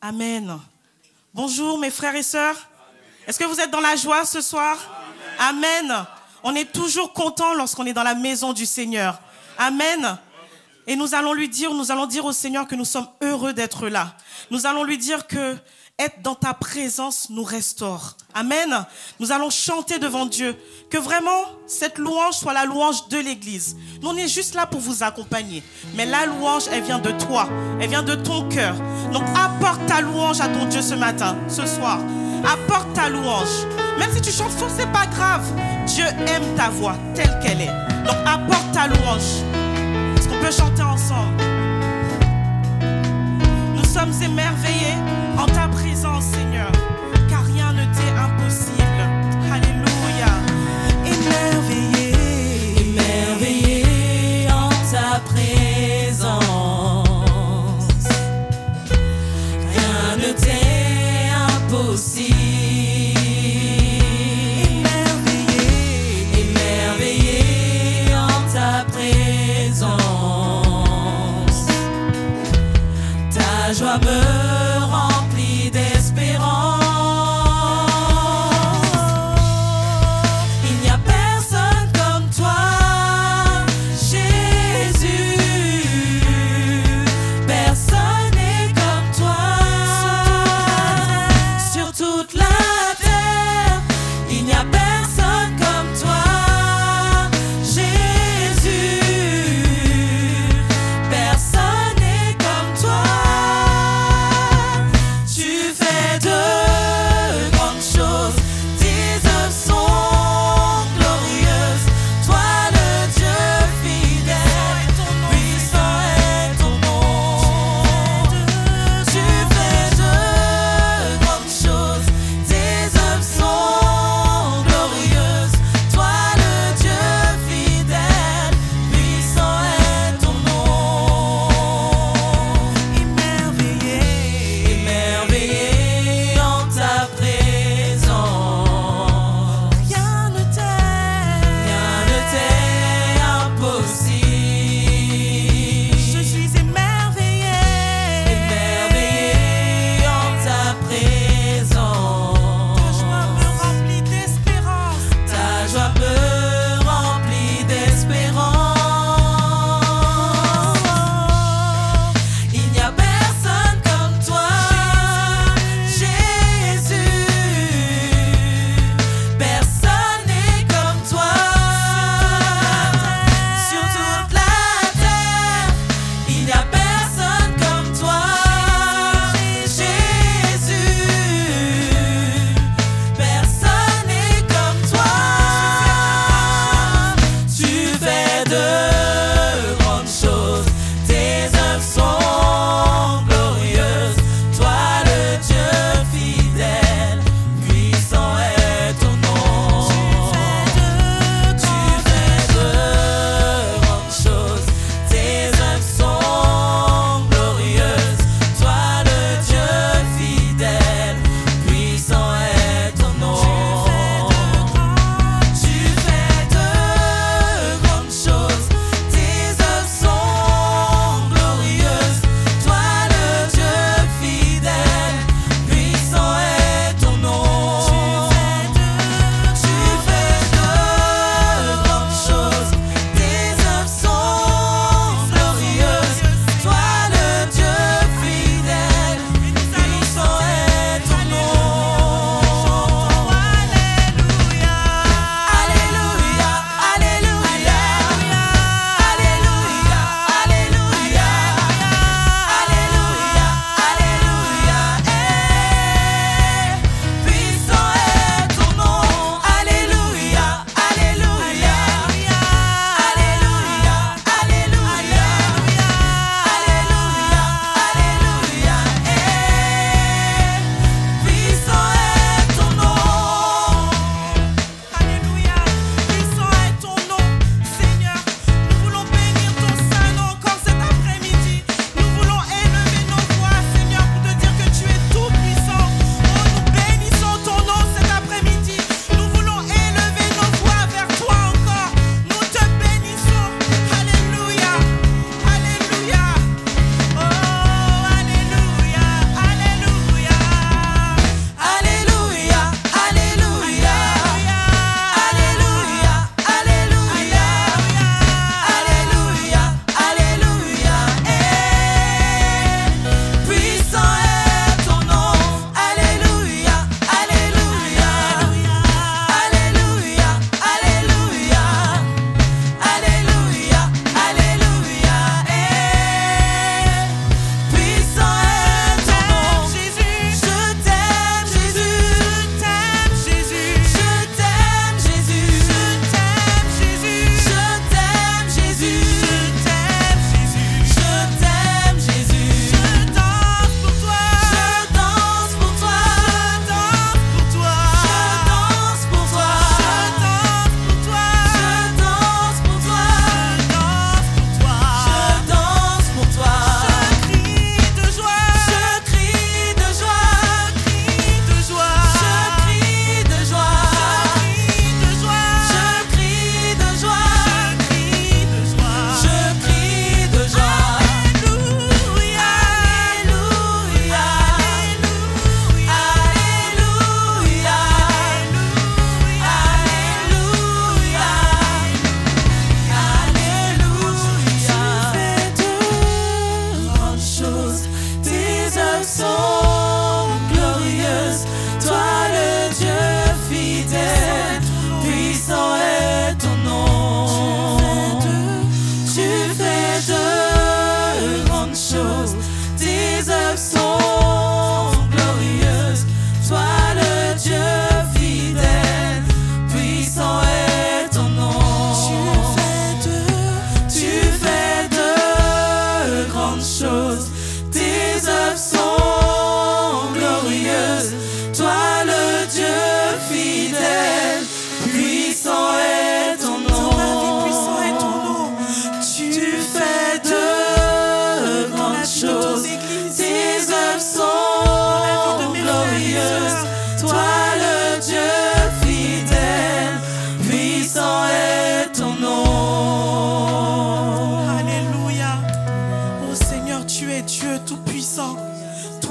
Amen. Bonjour mes frères et sœurs. Est-ce que vous êtes dans la joie ce soir? Amen. On est toujours content lorsqu'on est dans la maison du Seigneur. Amen. Et nous allons dire au Seigneur que nous sommes heureux d'être là. Nous allons lui dire que être dans ta présence nous restaure. Amen. Nous allons chanter devant Dieu. Que vraiment, cette louange soit la louange de l'Église. Nous, on est juste là pour vous accompagner. Mais la louange, elle vient de toi. Elle vient de ton cœur. Donc, apporte ta louange à ton Dieu ce matin, ce soir. Apporte ta louange. Même si tu chantes faux, c'est pas grave. Dieu aime ta voix telle qu'elle est. Donc, apporte ta louange. Est-ce qu'on peut chanter ensemble? Nous sommes émerveillés en ta présence, Seigneur, car rien ne t'est impossible. Alléluia. Émerveillés, émerveillés en ta présence. Rien ne t'est impossible. Émerveillés, émerveillés en ta présence. Ta joie me remplit d'espérance. Il n'y a personne comme toi, Jésus. Personne n'est comme toi. Sur toute la terre, il n'y a personne comme toi, Jésus. Personne n'est comme toi.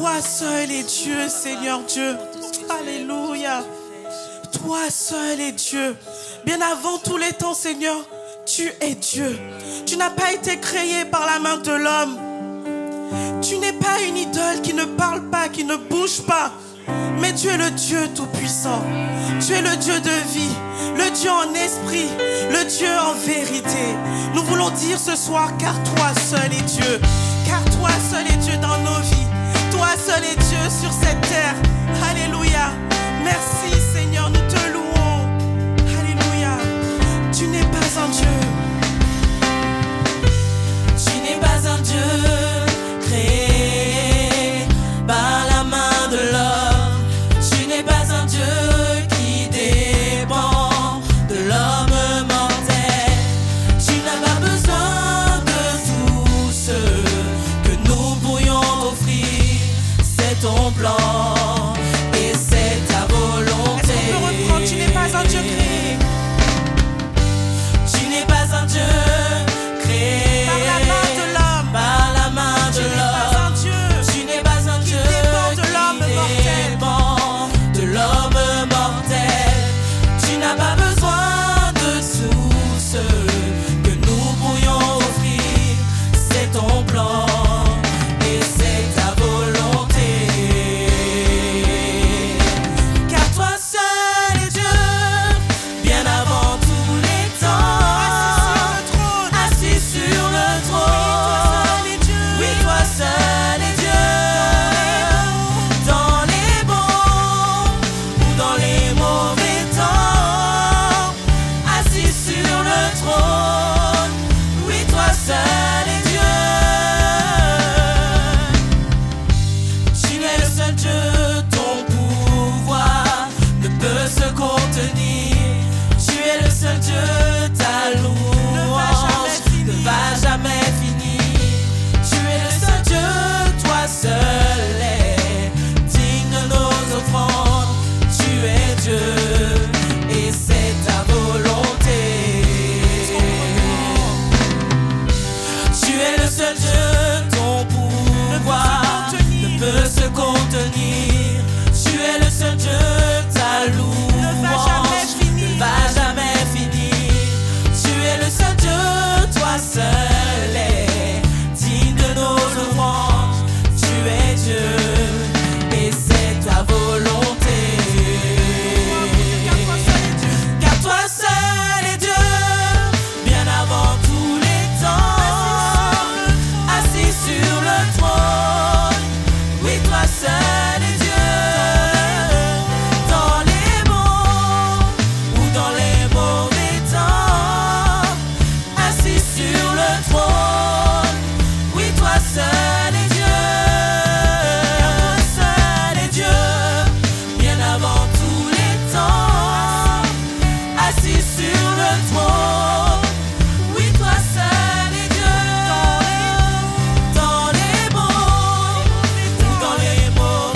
Toi seul est Dieu, Seigneur Dieu. Alléluia. Toi seul est Dieu. Bien avant tous les temps, Seigneur, tu es Dieu. Tu n'as pas été créé par la main de l'homme. Tu n'es pas une idole qui ne parle pas, qui ne bouge pas. Mais tu es le Dieu tout-puissant. Tu es le Dieu de vie, le Dieu en esprit, le Dieu en vérité. Nous voulons dire ce soir, car toi seul est Dieu. Car toi seul est Dieu dans nos vies. Toi seul est Dieu sur cette terre. Alléluia. Merci Seigneur, nous te louons. Alléluia. Tu n'es pas un Dieu. Tu n'es pas un Dieu créé par la main de l'homme. Tu n'es pas un Dieu qui dépend de l'homme mortel. Tu n'as pas besoin de tout ce que nous pourrions offrir. C'est ton plan et c'est ta volonté. Est-ce qu'on peut reprendre? Tu n'es pas un Dieu créé. Tu n'es pas un Dieu créé Par la main de l'homme. par la main de Tu n'es pas l'homme. un Dieu. Tu n'es pas un qui Dieu dépend de l'homme qui mortel. dépend de l'homme mortel. Tu n'as pas besoin de tout ce que nous pourrions offrir. C'est ton plan et c'est ta volonté. Car toi seul est Dieu, bien avant tous les temps. Assis sur le trône, oui, toi seul est Dieu. Dans les bons ou dans les mauvais temps, assis sur le trône, oui, toi seul est Dieu. Tu es le seul Dieu, ton pouvoir ne peut se contenir. Tu es le seul Dieu, ta louange ne va jamais finir. Tu es le seul Dieu, toi seul est digne de nos offrandes. Tu es Dieu et c'est ta volonté. Tu es le seul Dieu, ton pouvoir ne peut se contenir. Tu es le seul Dieu, ta louange ne va jamais finir. Tu es le seul Dieu, toi seul est digne de nos louanges. Tu es Dieu et c'est ta volonté. Car toi seul est Dieu, bien avant tous les temps. Assis sur le trône, oui, toi seul est Dieu. Dans les bons ou dans les mauvais temps, assis sur le trône, oui, toi seul est Dieu. Car toi seul est Dieu, bien avant tous les temps. Assis sur le trône, oui, toi seul est Dieu. Dans les bons ou dans les mauvais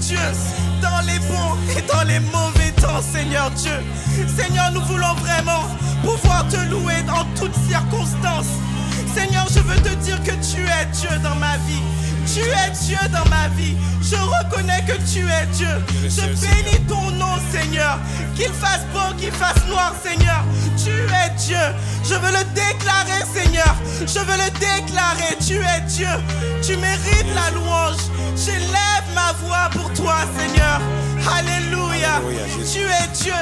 Dieu dans les bons et dans les mauvais temps, Seigneur Dieu. Seigneur, nous voulons vraiment pouvoir te louer en toutes circonstances. Seigneur, je veux te dire que tu es Dieu dans ma vie. Tu es Dieu dans ma vie. Je reconnais que tu es Dieu. Je bénis ton nom, Seigneur. Qu'il fasse beau, qu'il fasse noir, Seigneur. Tu es Dieu. Je veux le déclarer, Seigneur. Je veux le déclarer. Tu es Dieu. Tu mérites la louange. J'élève ma voix pour toi, Seigneur. Alléluia. Tu es Dieu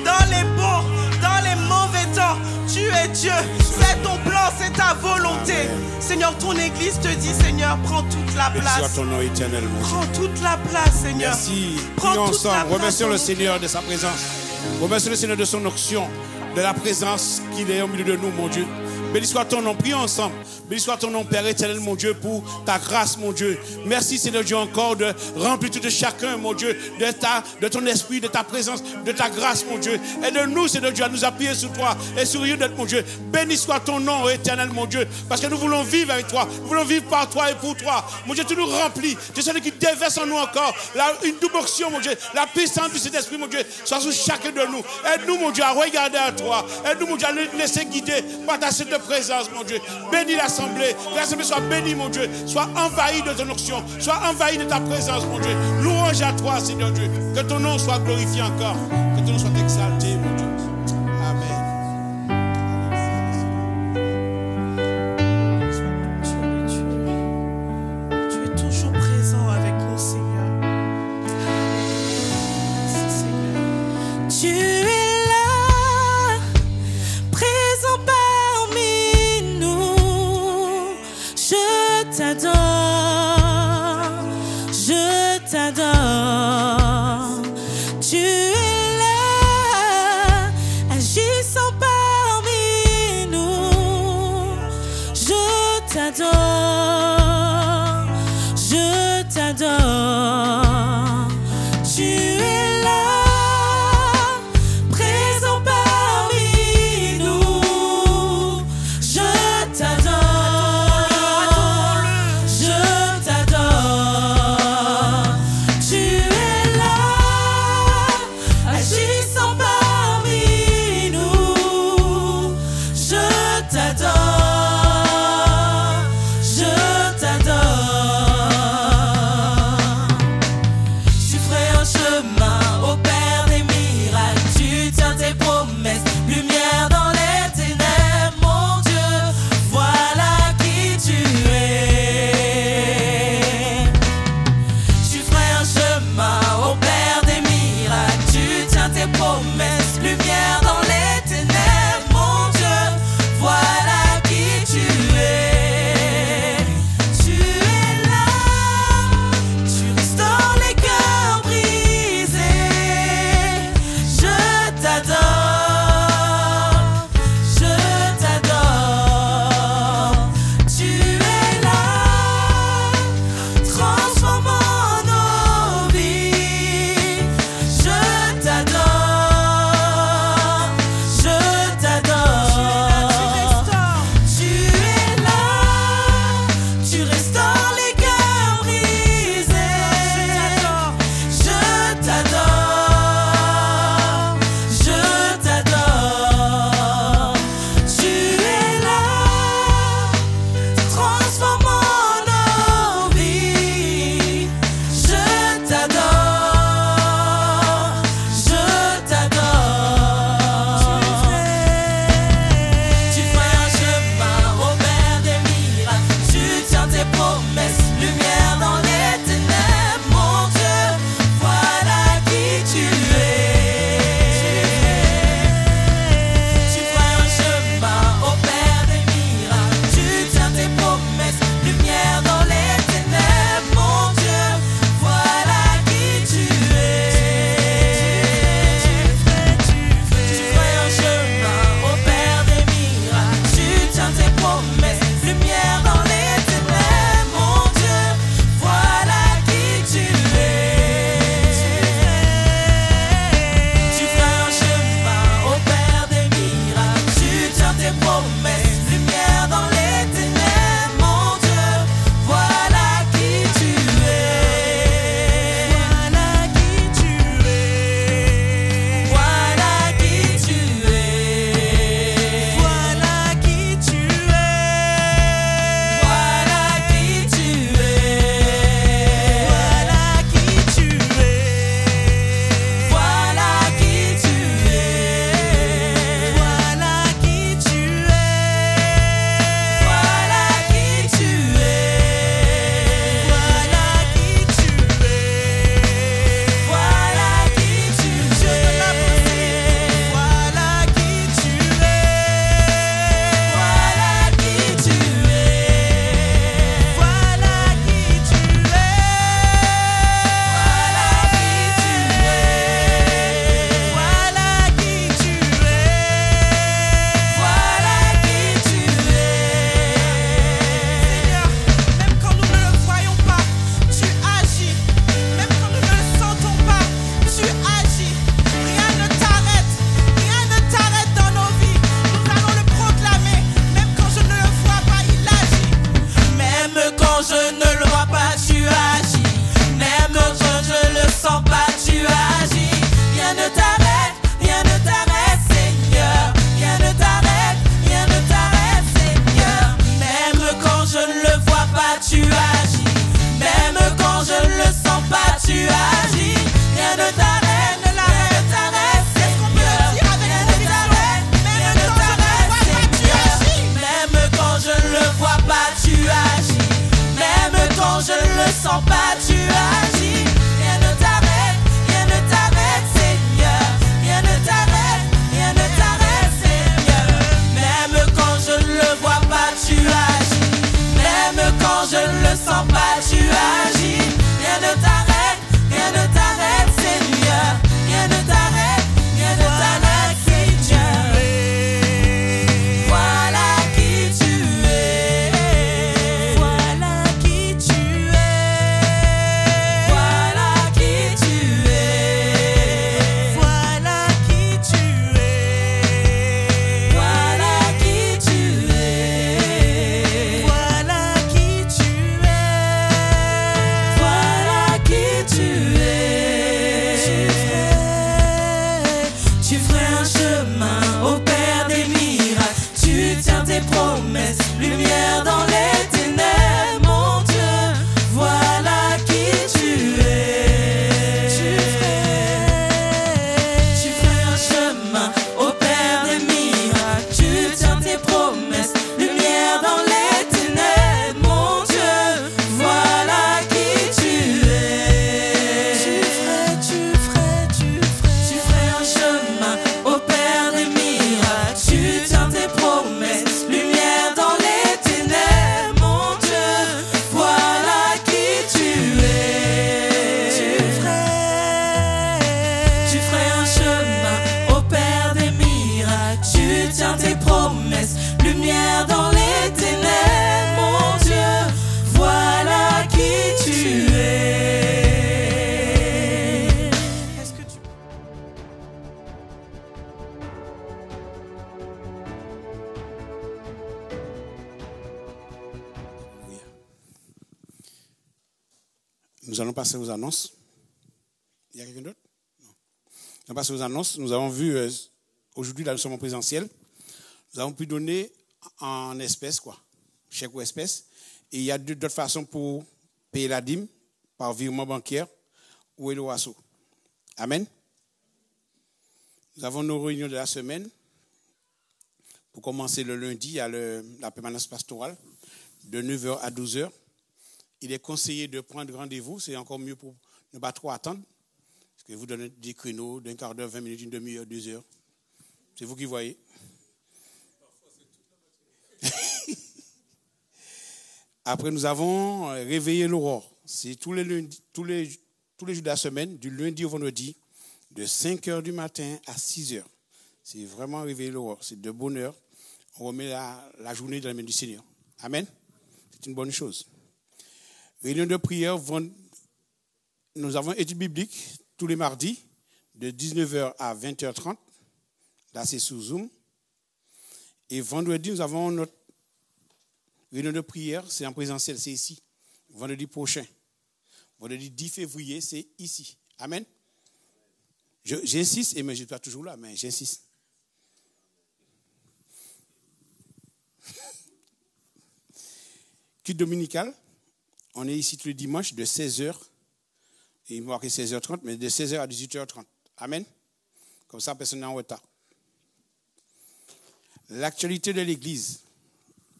dans les bons, dans les mauvais temps. Tu es Dieu. C'est ton plan, c'est ta volonté. Amen. Seigneur, ton église te dit, Seigneur, prends toute la Béni soit place. ton nom éternel, mon Dieu. Prends toute la place, Seigneur. Merci. Prends Prions toute la ensemble. place, Remercions le mon Seigneur de sa présence. Remercions le Seigneur de son onction, de la présence qu'il est au milieu de nous, mon Dieu. Béni soit ton nom. Prions ensemble. Béni soit ton nom, Père éternel, mon Dieu, pour ta grâce, mon Dieu. Merci, Seigneur Dieu, encore de remplir tout de chacun, mon Dieu, de ton esprit, de ta présence, de ta grâce, mon Dieu. Aide-nous, Seigneur Dieu, à nous appuyer sur toi et sur une d'être, mon Dieu. Béni soit ton nom, éternel, mon Dieu, parce que nous voulons vivre avec toi. Nous voulons vivre par toi et pour toi. Mon Dieu, tu nous remplis. Tu es celui qui déverse en nous encore une double option, mon Dieu. La puissance du Saint-Esprit, mon Dieu, soit sur chacun de nous. Aide-nous, mon Dieu, à regarder à toi. Aide-nous, mon Dieu, à nous laisser guider par ta sainte présence, mon Dieu. Bénis l'assemblée. Que l'assemblée soit bénie, mon Dieu. Sois envahi de ton onction. Sois envahi de ta présence, mon Dieu. Louange à toi, Seigneur Dieu. Que ton nom soit glorifié encore. Que ton nom soit exalté, mon Dieu. Amen. Tu es toujours présent avec nous, Seigneur. Merci, Seigneur. Tu es là, présent parmi nous. Je t'adore, je t'adore. Tu es là, agissant parmi nous. Je t'adore, je t'adore. Tu es là, Tu ferais un chemin au Père des miracles. Tu tiens tes promesses, lumière dans les ténèbres. Mon Dieu, voilà qui tu es. Tu ferais un chemin au Père des miracles. Tu tiens tes promesses, lumière dans les ténèbres. Mon Dieu, voilà qui tu es. Tu ferais un chemin au Père des miracles. Tu tiens tes promesses, lumière dans les ténèbres. Mon Dieu, voilà qui tu es. Tu ferais un chemin au Père des miracles. Tu tiens tes promesses, lumière dans les ténèbres. Mon Dieu, voilà qui tu es. Est-ce que tu... Nous allons passer aux annonces. Il y a quelqu'un d'autre? Non. Nous allons passer aux annonces. Nous avons vu, aujourd'hui, là, nous sommes en présentiel. Nous avons pu donner en espèces, quoi. Chèque ou espèces. Et il y a d'autres façons pour payer la dîme, par virement bancaire ou Eloasso. Amen. Nous avons nos réunions de la semaine. Pour commencer le lundi, il y a la permanence pastorale de 9h à 12h. Il est conseillé de prendre rendez-vous. C'est encore mieux pour ne pas trop attendre. Parce que vous donnez des créneaux d'un quart d'heure, 20 minutes, une demi-heure, 2 heures. C'est vous qui voyez. Après, nous avons réveillé l'aurore. C'est tous les jours de la semaine, du lundi au vendredi, de 5h du matin à 6h. C'est vraiment réveiller l'aurore. C'est de bonne heure. On remet la journée dans les mains du Seigneur. Amen. C'est une bonne chose. Réunion de prière, nous avons étude biblique tous les mardis, de 19h à 20h30. Là, c'est sous Zoom. Et vendredi, nous avons notre réunion de prière, c'est en présentiel, c'est ici. Vendredi prochain. Vendredi 10 février, c'est ici. Amen. J'insiste, et mais je ne suis pas toujours là, mais j'insiste. Culte dominical, on est ici tous les dimanches de 16h, et il me marque 16h30, mais de 16h à 18h30. Amen. Comme ça, personne n'est en retard. L'actualité de l'Église.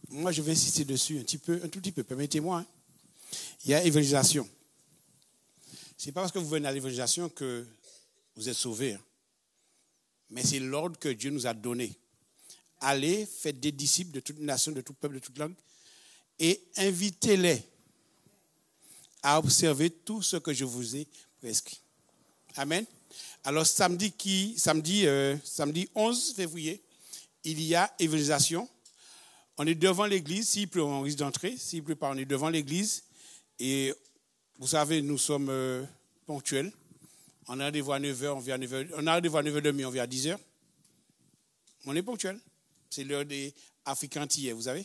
Moi, je vais insister dessus un tout petit peu, permettez-moi. Hein. Il y a évangélisation. Ce n'est pas parce que vous venez à l'évangélisation que vous êtes sauvés. Hein. Mais c'est l'ordre que Dieu nous a donné. Allez, faites des disciples de toute nation, de tout peuple, de toute langue, et invitez-les à observer tout ce que je vous ai prescrit. Amen. Alors, samedi 11 février, il y a évangélisation. On est devant l'église. S'il pleut, on risque d'entrer. S'il ne pleut pas, on est devant l'église. Et vous savez, nous sommes ponctuels. On a rendez-vous à 9h, on vient à 9h. On a rendez-vous à 9h30, on vient à 10h. On est ponctuels. C'est l'heure des Africains antillais, vous savez.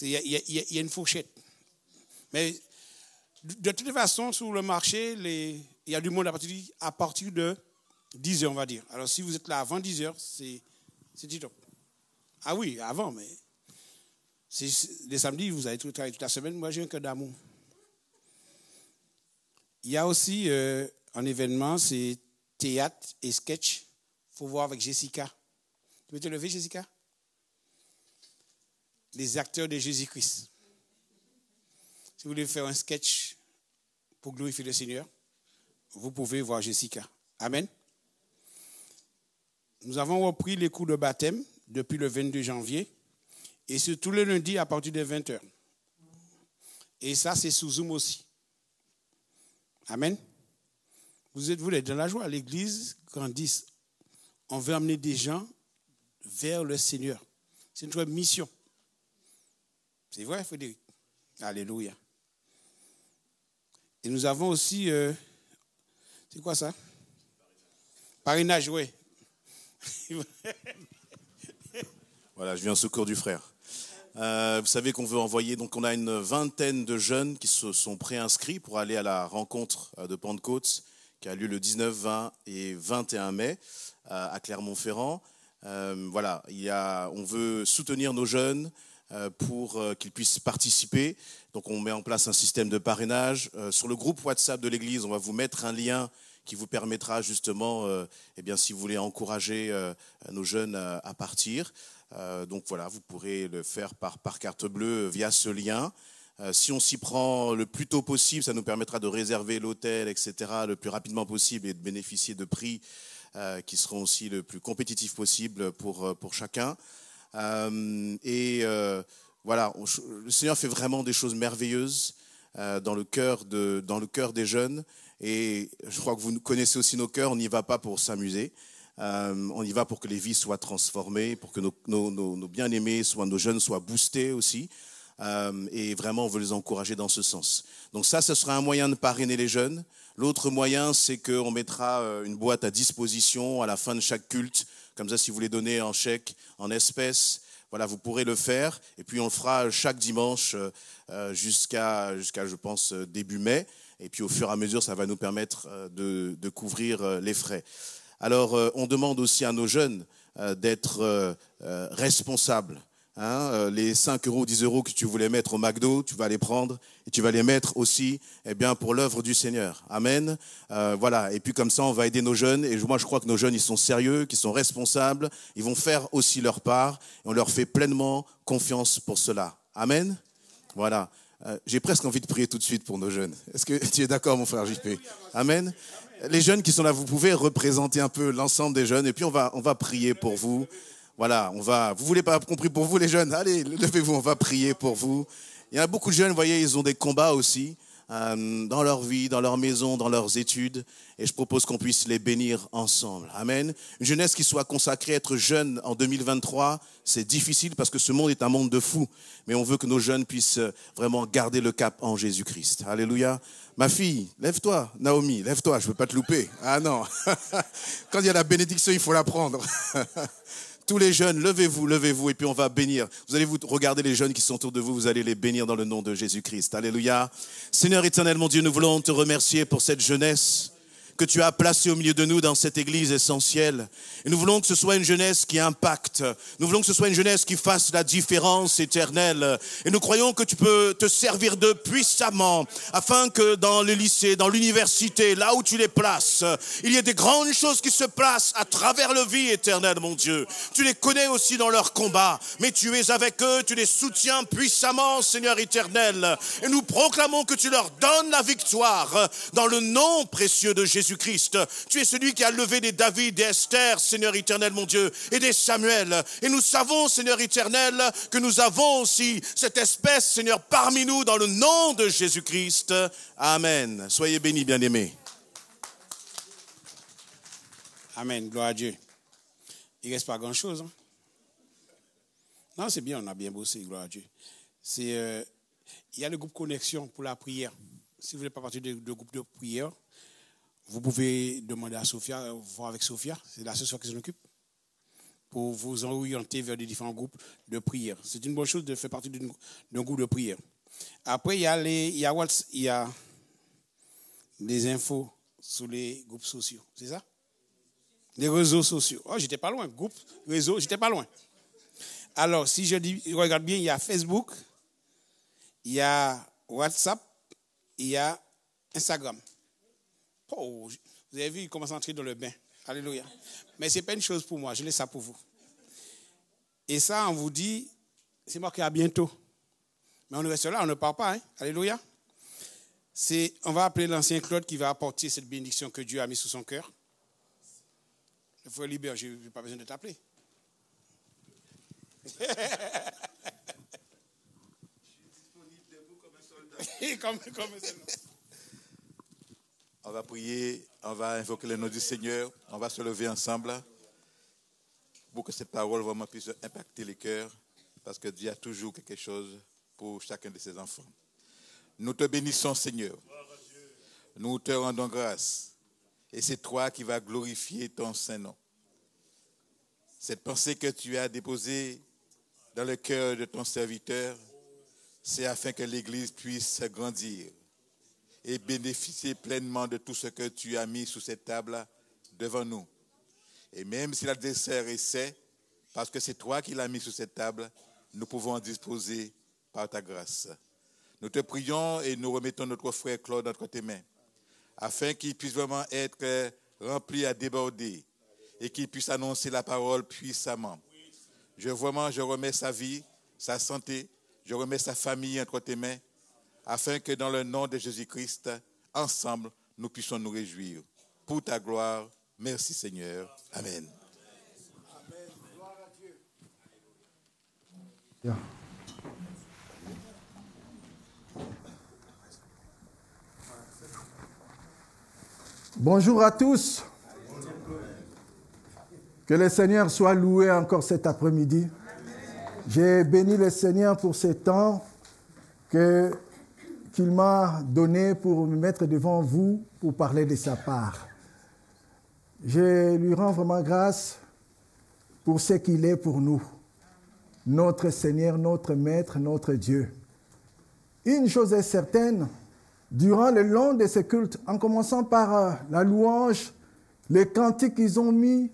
Il y a une fourchette. Mais de toute façon, sur le marché, il y a du monde à partir de 10h, on va dire. Alors, si vous êtes là avant 10h, c'est du top. Ah oui, avant, mais les samedis, vous allez travailler toute la semaine. Moi, j'ai un cœur d'amour. Il y a aussi un événement, c'est théâtre et sketch. Il faut voir avec Jessica. Tu peux te lever, Jessica? Les acteurs de Jésus-Christ. Si vous voulez faire un sketch pour glorifier le Seigneur, vous pouvez voir Jessica. Amen. Nous avons repris les cours de baptême depuis le 22 janvier et c'est tous les lundis à partir de 20h. Et ça, c'est sous Zoom aussi. Amen. Vous êtes dans la joie. L'église grandisse. On veut amener des gens vers le Seigneur. C'est notre mission. C'est vrai, Frédéric? Alléluia. Et nous avons aussi... c'est quoi ça? Parrainage, oui. Voilà, je viens au secours du frère. Vous savez qu'on veut envoyer, donc on a une vingtaine de jeunes qui se sont préinscrits pour aller à la rencontre de Pentecôte qui a lieu le 19, 20 et 21 mai à Clermont-Ferrand. Voilà, on veut soutenir nos jeunes pour qu'ils puissent participer. Donc on met en place un système de parrainage. Sur le groupe WhatsApp de l'Église, on va vous mettre un lien qui vous permettra justement, si vous voulez encourager nos jeunes à partir. Donc voilà, vous pourrez le faire par carte bleue via ce lien. Si on s'y prend le plus tôt possible, ça nous permettra de réserver l'hôtel, etc., le plus rapidement possible et de bénéficier de prix qui seront aussi le plus compétitifs possible pour chacun. Voilà, le Seigneur fait vraiment des choses merveilleuses dans le cœur des jeunes. Et je crois que vous connaissez aussi nos cœurs. On n'y va pas pour s'amuser. On y va pour que les vies soient transformées, pour que nos bien-aimés, nos jeunes soient boostés aussi. Et vraiment, on veut les encourager dans ce sens. Donc ça, ce sera un moyen de parrainer les jeunes. L'autre moyen, c'est qu'on mettra une boîte à disposition à la fin de chaque culte. Comme ça, si vous voulez donner en chèque, en espèces, voilà, vous pourrez le faire. Et puis, on le fera chaque dimanche jusqu'à, je pense, début mai. Et puis, au fur et à mesure, ça va nous permettre de couvrir les frais. Alors, on demande aussi à nos jeunes d'être responsables. Les 5 €, 10 € que tu voulais mettre au McDo, tu vas les prendre et tu vas les mettre aussi pour l'œuvre du Seigneur. Amen. Voilà. Et puis comme ça, on va aider nos jeunes. Et moi, je crois que nos jeunes, ils sont sérieux, qu'ils sont responsables. Ils vont faire aussi leur part. Et on leur fait pleinement confiance pour cela. Amen. Voilà. J'ai presque envie de prier tout de suite pour nos jeunes. Est-ce que tu es d'accord, mon frère JP? Amen. Les jeunes qui sont là, vous pouvez représenter un peu l'ensemble des jeunes. Et puis on va prier pour vous. Voilà, vous voulez pas compris pour vous les jeunes? Allez, levez-vous, on va prier pour vous. Il y a beaucoup de jeunes, vous voyez, ils ont des combats aussi dans leur vie, dans leur maison, dans leurs études. Et je propose qu'on puisse les bénir ensemble. Amen. Une jeunesse qui soit consacrée à être jeune en 2023, c'est difficile parce que ce monde est un monde de fous. Mais on veut que nos jeunes puissent vraiment garder le cap en Jésus-Christ. Alléluia. Ma fille, lève-toi. Naomi, lève-toi, je ne veux pas te louper. Ah non. Quand il y a la bénédiction, il faut la prendre. Tous les jeunes, levez-vous, et puis on va bénir. Vous allez vous regarder les jeunes qui sont autour de vous, vous allez les bénir dans le nom de Jésus-Christ. Alléluia. Seigneur éternel, mon Dieu, nous voulons te remercier pour cette jeunesse que tu as placée au milieu de nous dans cette église essentielle. Et nous voulons que ce soit une jeunesse qui impacte. Nous voulons que ce soit une jeunesse qui fasse la différence éternelle. Et nous croyons que tu peux te servir d'eux puissamment afin que dans le lycée, dans l'université, là où tu les places, il y ait des grandes choses qui se placent à travers leur vie éternelle, mon Dieu. Tu les connais aussi dans leur combat, mais tu es avec eux, tu les soutiens puissamment, Seigneur éternel. Et nous proclamons que tu leur donnes la victoire dans le nom précieux de Jésus-Christ. Tu es celui qui a levé des David, des Esther, Seigneur éternel, mon Dieu, et des Samuel. Et nous savons, Seigneur éternel, que nous avons aussi cette espèce, Seigneur, parmi nous, dans le nom de Jésus-Christ. Amen. Soyez bénis, bien-aimés. Amen. Gloire à Dieu. Il ne reste pas grand-chose. Hein? Non, c'est bien, on a bien bossé, gloire à Dieu. Il y a le groupe Connexion pour la prière. Si vous ne voulez pas partir du groupe de prière, vous pouvez demander à Sophia, voir avec Sophia, c'est la seule qui s'en occupe, pour vous orienter vers des différents groupes de prière. C'est une bonne chose de faire partie d'un groupe de prière. Après, il y a des infos sur les groupes sociaux, c'est ça? Les réseaux sociaux. Oh, j'étais pas loin. Groupe, réseau, j'étais pas loin. Alors, si je regarde bien, il y a Facebook, il y a WhatsApp, il y a Instagram. Oh, vous avez vu, il commence à entrer dans le bain. Alléluia. Mais ce n'est pas une chose pour moi, je laisse ça pour vous. Et ça, on vous dit, c'est marqué à bientôt. Mais on reste là, on ne part pas. Hein? Alléluia. On va appeler l'ancien Claude qui va apporter cette bénédiction que Dieu a mise sous son cœur. Le frère Libère, je n'ai pas besoin de t'appeler. Je suis disponible debout comme un soldat. comme un soldat. On va prier, on va invoquer le nom du Seigneur, on va se lever ensemble pour que cette parole vraiment puisse impacter les cœurs, parce que Dieu a toujours quelque chose pour chacun de ses enfants. Nous te bénissons, Seigneur. Nous te rendons grâce. Et c'est toi qui vas glorifier ton Saint-Nom. Cette pensée que tu as déposée dans le cœur de ton serviteur, c'est afin que l'Église puisse grandir et bénéficier pleinement de tout ce que tu as mis sous cette table devant nous. Et même si l'adversaire essaie, parce que c'est toi qui l'as mis sous cette table, nous pouvons en disposer par ta grâce. Nous te prions et nous remettons notre frère Claude entre tes mains, afin qu'il puisse vraiment être rempli à déborder et qu'il puisse annoncer la parole puissamment. Je remets sa vie, sa santé, je remets sa famille entre tes mains, afin que dans le nom de Jésus-Christ, ensemble, nous puissions nous réjouir. Pour ta gloire, merci Seigneur. Amen. Amen. Gloire à Dieu. Bonjour à tous. Que le Seigneur soit loué encore cet après-midi. J'ai béni le Seigneur pour ce temps qu'il m'a donné pour me mettre devant vous pour parler de sa part. Je lui rends vraiment grâce pour ce qu'il est pour nous, notre Seigneur, notre Maître, notre Dieu. Une chose est certaine, durant le long de ce culte, en commençant par la louange, les cantiques qu'ils ont mis,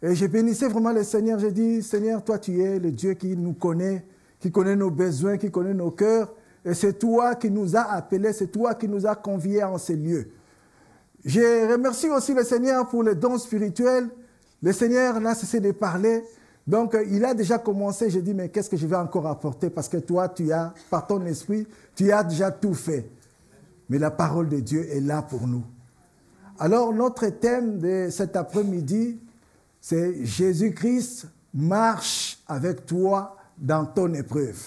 et je bénissais vraiment le Seigneur. J'ai dit, Seigneur, toi tu es le Dieu qui nous connaît, qui connaît nos besoins, qui connaît nos cœurs, et c'est toi qui nous as appelés, c'est toi qui nous as conviés en ces lieux. Je remercie aussi le Seigneur pour les dons spirituels. Le Seigneur n'a cessé de parler. Donc, il a déjà commencé. J'ai dit, mais qu'est-ce que je vais encore apporter? Parce que toi, tu as, par ton esprit, tu as déjà tout fait. Mais la parole de Dieu est là pour nous. Alors, notre thème de cet après-midi, c'est Jésus-Christ marche avec toi dans ton épreuve.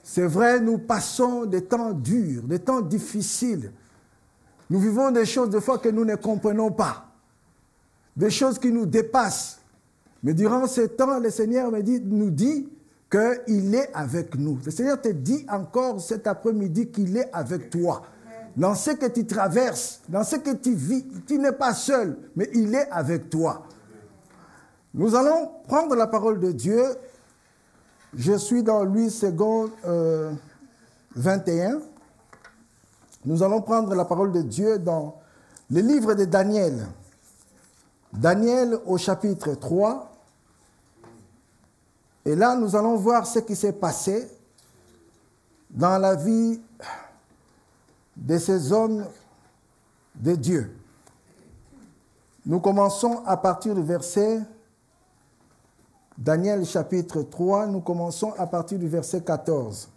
C'est vrai, nous passons des temps durs, des temps difficiles. Nous vivons des choses des fois que nous ne comprenons pas, des choses qui nous dépassent. Mais durant ce temps, le Seigneur nous dit qu'il est avec nous. Le Seigneur te dit encore cet après-midi qu'il est avec toi. Dans ce que tu traverses, dans ce que tu vis, tu n'es pas seul, mais il est avec toi. Nous allons prendre la parole de Dieu. Je suis dans Louis II 21. Nous allons prendre la parole de Dieu dans le livre de Daniel. Daniel au chapitre 3. Et là, nous allons voir ce qui s'est passé dans la vie de ces hommes de Dieu. Nous commençons à partir du verset, Daniel chapitre 3, nous commençons à partir du verset 14.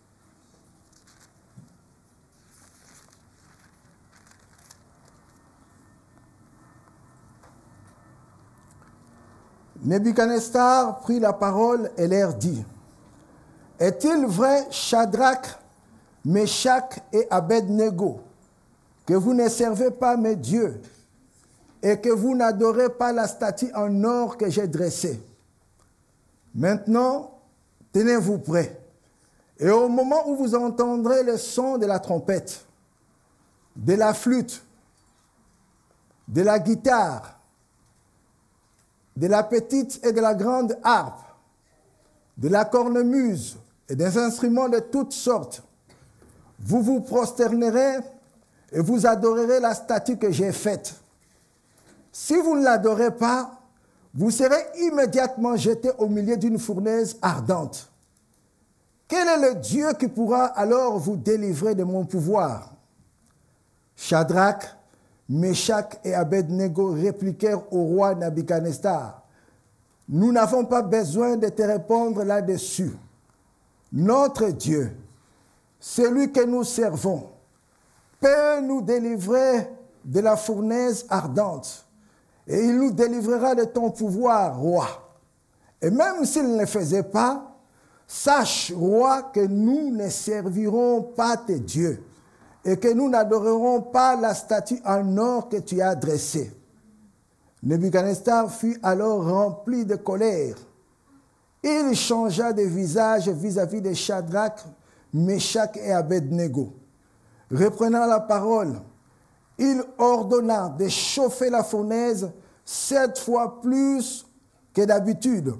Nebuchadnezzar prit la parole et leur dit, « Est-il vrai, Shadrach, Meshach et Abed-Nego, que vous ne servez pas mes dieux et que vous n'adorez pas la statue en or que j'ai dressée? Maintenant, tenez-vous prêts, et au moment où vous entendrez le son de la trompette, de la flûte, de la guitare, de la petite et de la grande harpe, de la cornemuse et des instruments de toutes sortes, vous vous prosternerez et vous adorerez la statue que j'ai faite. Si vous ne l'adorez pas, vous serez immédiatement jeté au milieu d'une fournaise ardente. Quel est le Dieu qui pourra alors vous délivrer de mon pouvoir? » Shadrach, Meshach et Abed-Nego répliquèrent au roi Nebuchadnezzar, « Nous n'avons pas besoin de te répondre là-dessus. Notre Dieu, celui que nous servons, peut nous délivrer de la fournaise ardente, et il nous délivrera de ton pouvoir, roi. Et même s'il ne le faisait pas, sache, roi, que nous ne servirons pas tes dieux, et que nous n'adorerons pas la statue en or que tu as dressée. » Nebuchadnezzar fut alors rempli de colère. Il changea de visage vis-à-vis de Shadrach, Meshach et Abed-Nego. Reprenant la parole, il ordonna de chauffer la fournaise 7 fois plus que d'habitude.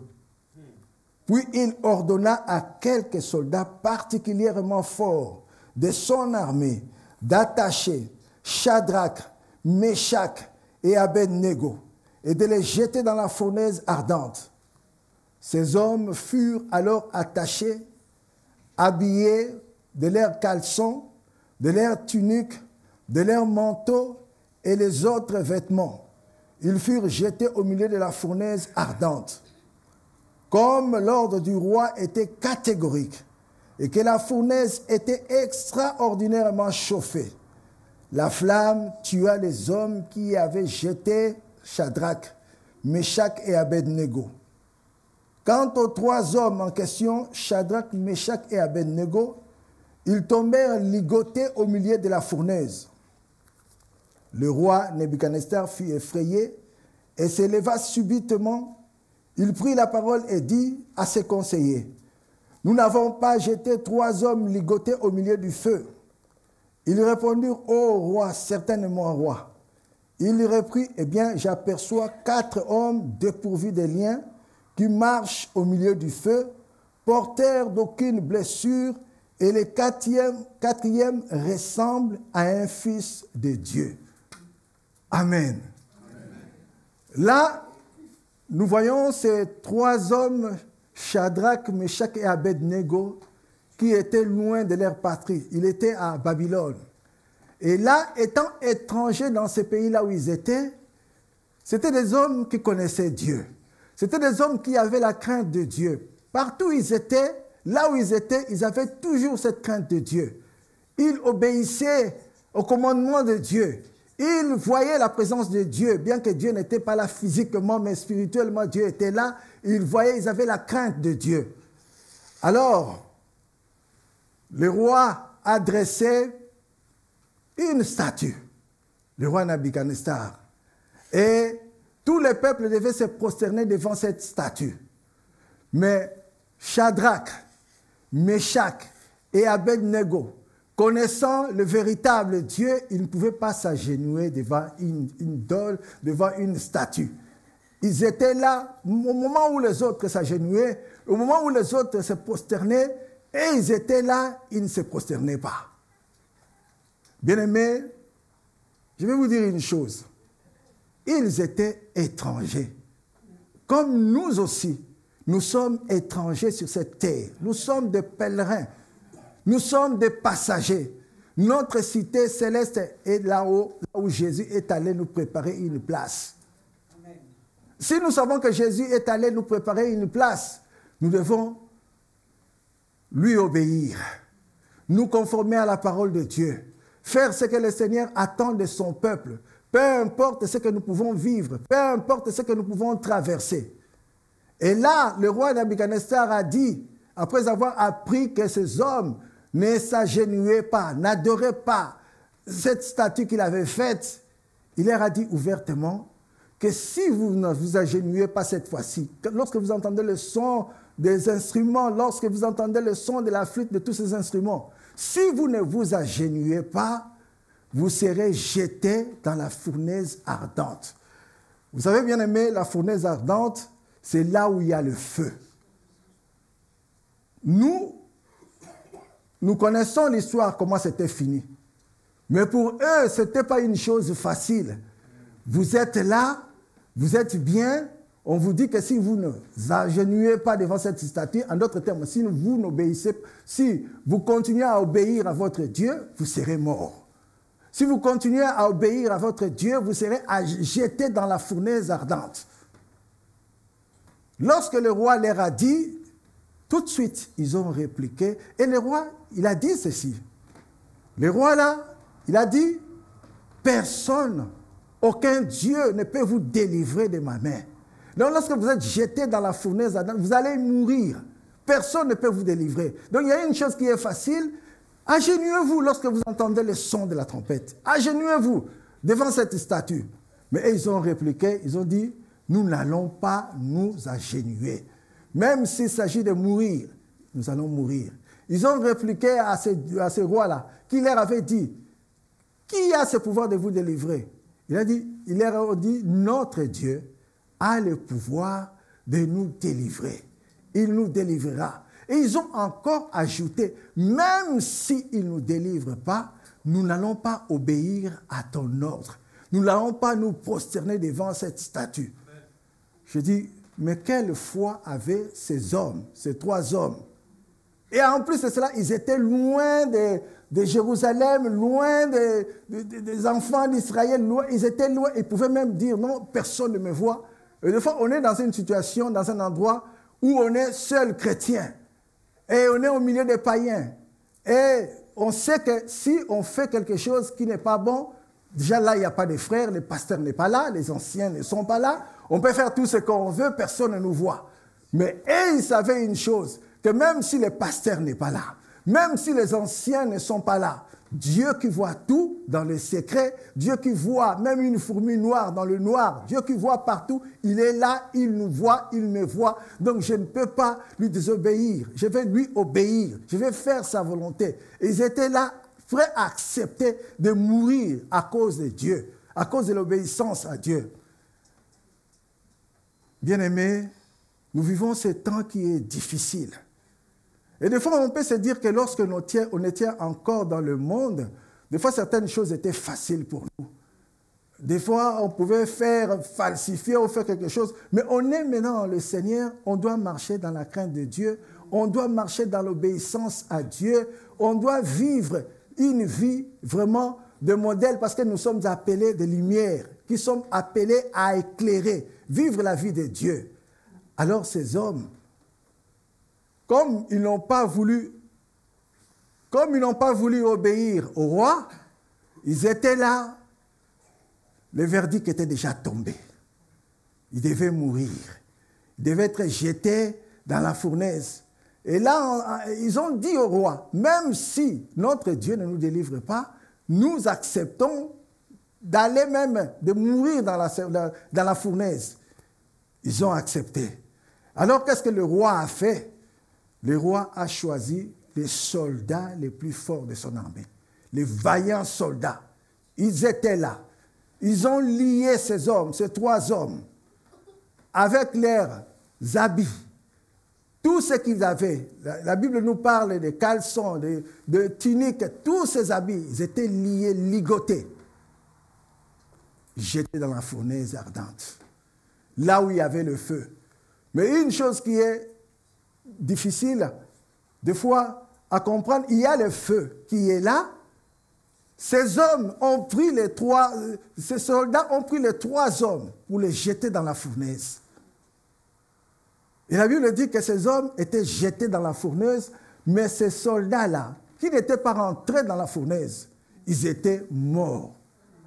Puis il ordonna à quelques soldats particulièrement forts de son armée d'attacher Shadrach, Meshach et Abed-Nego et de les jeter dans la fournaise ardente. Ces hommes furent alors attachés, habillés de leurs caleçons, de leurs tuniques, de leurs manteaux et les autres vêtements. Ils furent jetés au milieu de la fournaise ardente. Comme l'ordre du roi était catégorique et que la fournaise était extraordinairement chauffée, la flamme tua les hommes qui y avaient jeté Shadrach, Meshach et Abed-Nego. Quant aux 3 hommes en question, Shadrach, Meshach et Abed-Nego, ils tombèrent ligotés au milieu de la fournaise. Le roi Nebuchadnezzar fut effrayé et se leva subitement. Il prit la parole et dit à ses conseillers, « Nous n'avons pas jeté 3 hommes ligotés au milieu du feu. » Ils répondirent, « Ô roi, certainement roi. » Il reprit, « Eh bien, j'aperçois 4 hommes dépourvus de liens qui marchent au milieu du feu, porteurs d'aucune blessure, et le quatrième ressemble à un fils de Dieu. » Amen. Là, nous voyons ces 3 hommes, Shadrach, Meshach et Abed-Nego, qui étaient loin de leur patrie. Ils étaient à Babylone. Et là, étant étrangers dans ces pays-là où ils étaient, c'était des hommes qui connaissaient Dieu. C'était des hommes qui avaient la crainte de Dieu. Partout où ils étaient, là où ils étaient, ils avaient toujours cette crainte de Dieu. Ils obéissaient au commandement de Dieu. Ils voyaient la présence de Dieu, bien que Dieu n'était pas là physiquement, mais spirituellement, Dieu était là. Ils voyaient, ils avaient la crainte de Dieu. Alors, le roi a dressé une statue, le roi Nebuchadnezzar. Et tout le peuple devait se prosterner devant cette statue. Mais Shadrach, Meshach et Abed-Nego, connaissant le véritable Dieu, ils ne pouvaient pas s'agenouiller devant une idole, devant une statue. Ils étaient là au moment où les autres s'agenouillaient, au moment où les autres se prosternaient, et ils étaient là, ils ne se prosternaient pas. Bien-aimés, je vais vous dire une chose. Ils étaient étrangers. Comme nous aussi, nous sommes étrangers sur cette terre. Nous sommes des pèlerins. Nous sommes des passagers. Notre cité céleste est là-haut, là où Jésus est allé nous préparer une place. Amen. Si nous savons que Jésus est allé nous préparer une place, nous devons lui obéir, nous conformer à la parole de Dieu, faire ce que le Seigneur attend de son peuple, peu importe ce que nous pouvons vivre, peu importe ce que nous pouvons traverser. Et là, le roi Nebuchadnezzar a dit, après avoir appris que ces hommes ne s'agenouillaient pas, n'adoraient pas cette statue qu'il avait faite, il leur a dit ouvertement que si vous ne vous agenouillez pas cette fois-ci, lorsque vous entendez le son des instruments, lorsque vous entendez le son de la flûte, de tous ces instruments, si vous ne vous agenouillez pas, vous serez jetés dans la fournaise ardente. Vous savez, bien aimé, la fournaise ardente, c'est là où il y a le feu. Nous connaissons l'histoire, comment c'était fini. Mais pour eux, ce n'était pas une chose facile. Vous êtes là, vous êtes bien, on vous dit que si vous ne vous agenouillez pas devant cette statue, en d'autres termes, si vous n'obéissez, si vous continuez à obéir à votre Dieu, vous serez mort. Si vous continuez à obéir à votre Dieu, vous serez jeté dans la fournaise ardente. Lorsque le roi leur a dit, tout de suite, ils ont répliqué. Et le roi, il a dit ceci. Le roi là, il a dit, personne, aucun Dieu ne peut vous délivrer de ma main. Donc lorsque vous êtes jeté dans la fournaise ardente, vous allez mourir. Personne ne peut vous délivrer. Donc il y a une chose qui est facile. Agenouillez-vous lorsque vous entendez le son de la trompette. Agenouillez-vous devant cette statue. Mais ils ont répliqué, ils ont dit, nous n'allons pas nous agenouiller. Même s'il s'agit de mourir, nous allons mourir. Ils ont répliqué à ce roi-là, qui leur avait dit, qui a ce pouvoir de vous délivrer? Il leur a dit, notre Dieu a le pouvoir de nous délivrer. Il nous délivrera. Et ils ont encore ajouté, même s'il ne nous délivre pas, nous n'allons pas obéir à ton ordre. Nous n'allons pas nous prosterner devant cette statue. Je dis, mais quelle foi avaient ces hommes, ces 3 hommes? Et en plus de cela, ils étaient loin de Jérusalem, loin des enfants d'Israël, ils étaient loin. Ils pouvaient même dire, non, personne ne me voit. Et des fois, on est dans une situation, dans un endroit où on est seul chrétien. Et on est au milieu des païens. Et on sait que si on fait quelque chose qui n'est pas bon, déjà là, il n'y a pas de frères, le pasteur n'est pas là, les anciens ne sont pas là. On peut faire tout ce qu'on veut, personne ne nous voit. Mais ils savaient une chose, que même si le pasteur n'est pas là, même si les anciens ne sont pas là, Dieu qui voit tout dans le secret, Dieu qui voit même une fourmi noire dans le noir, Dieu qui voit partout, il est là, il nous voit, il me voit. Donc je ne peux pas lui désobéir, je vais lui obéir, je vais faire sa volonté. Et ils étaient là, prêts à accepter de mourir à cause de Dieu, à cause de l'obéissance à Dieu. Bien-aimés, nous vivons ce temps qui est difficile. Et des fois, on peut se dire que lorsque on était encore dans le monde, des fois, certaines choses étaient faciles pour nous. Des fois, on pouvait falsifier ou faire quelque chose. Mais on est maintenant dans le Seigneur, on doit marcher dans la crainte de Dieu, on doit marcher dans l'obéissance à Dieu, on doit vivre une vie vraiment de modèle parce que nous sommes appelés de lumière, qui sommes appelés à éclairer, vivre la vie de Dieu. Alors ces hommes, comme ils n'ont pas voulu obéir au roi, ils étaient là, le verdict était déjà tombé. Ils devaient mourir, ils devaient être jetés dans la fournaise. Et là, ils ont dit au roi, même si notre Dieu ne nous délivre pas, nous acceptons d'aller même, de mourir dans la fournaise. Ils ont accepté. Alors, qu'est-ce que le roi a fait? Le roi a choisi les soldats les plus forts de son armée, les vaillants soldats. Ils étaient là. Ils ont lié ces hommes, ces 3 hommes, avec leurs habits. Tout ce qu'ils avaient, la Bible nous parle de caleçons, de tuniques, tous ces habits, ils étaient liés, ligotés, jetés dans la fournaise ardente, là où il y avait le feu. Mais une chose qui est difficile, des fois, à comprendre, il y a le feu qui est là. Ces soldats ont pris les 3 hommes pour les jeter dans la fournaise. Et la Bible dit que ces hommes étaient jetés dans la fournaise, mais ces soldats-là, qui n'étaient pas rentrés dans la fournaise, ils étaient morts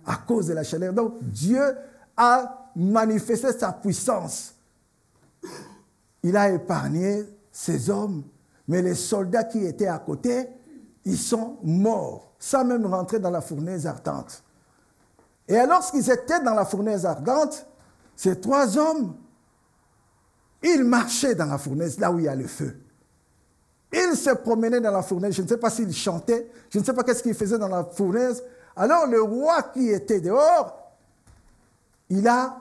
à cause de la chaleur. Donc Dieu a manifesté sa puissance. Il a épargné ces hommes, mais les soldats qui étaient à côté, ils sont morts, sans même rentrer dans la fournaise ardente. Et alors qu'ils étaient dans la fournaise ardente, ces 3 hommes, ils marchaient dans la fournaise, là où il y a le feu. Ils se promenaient dans la fournaise, je ne sais pas s'ils chantaient, je ne sais pas qu'est-ce qu'ils faisaient dans la fournaise. Alors le roi qui était dehors, il a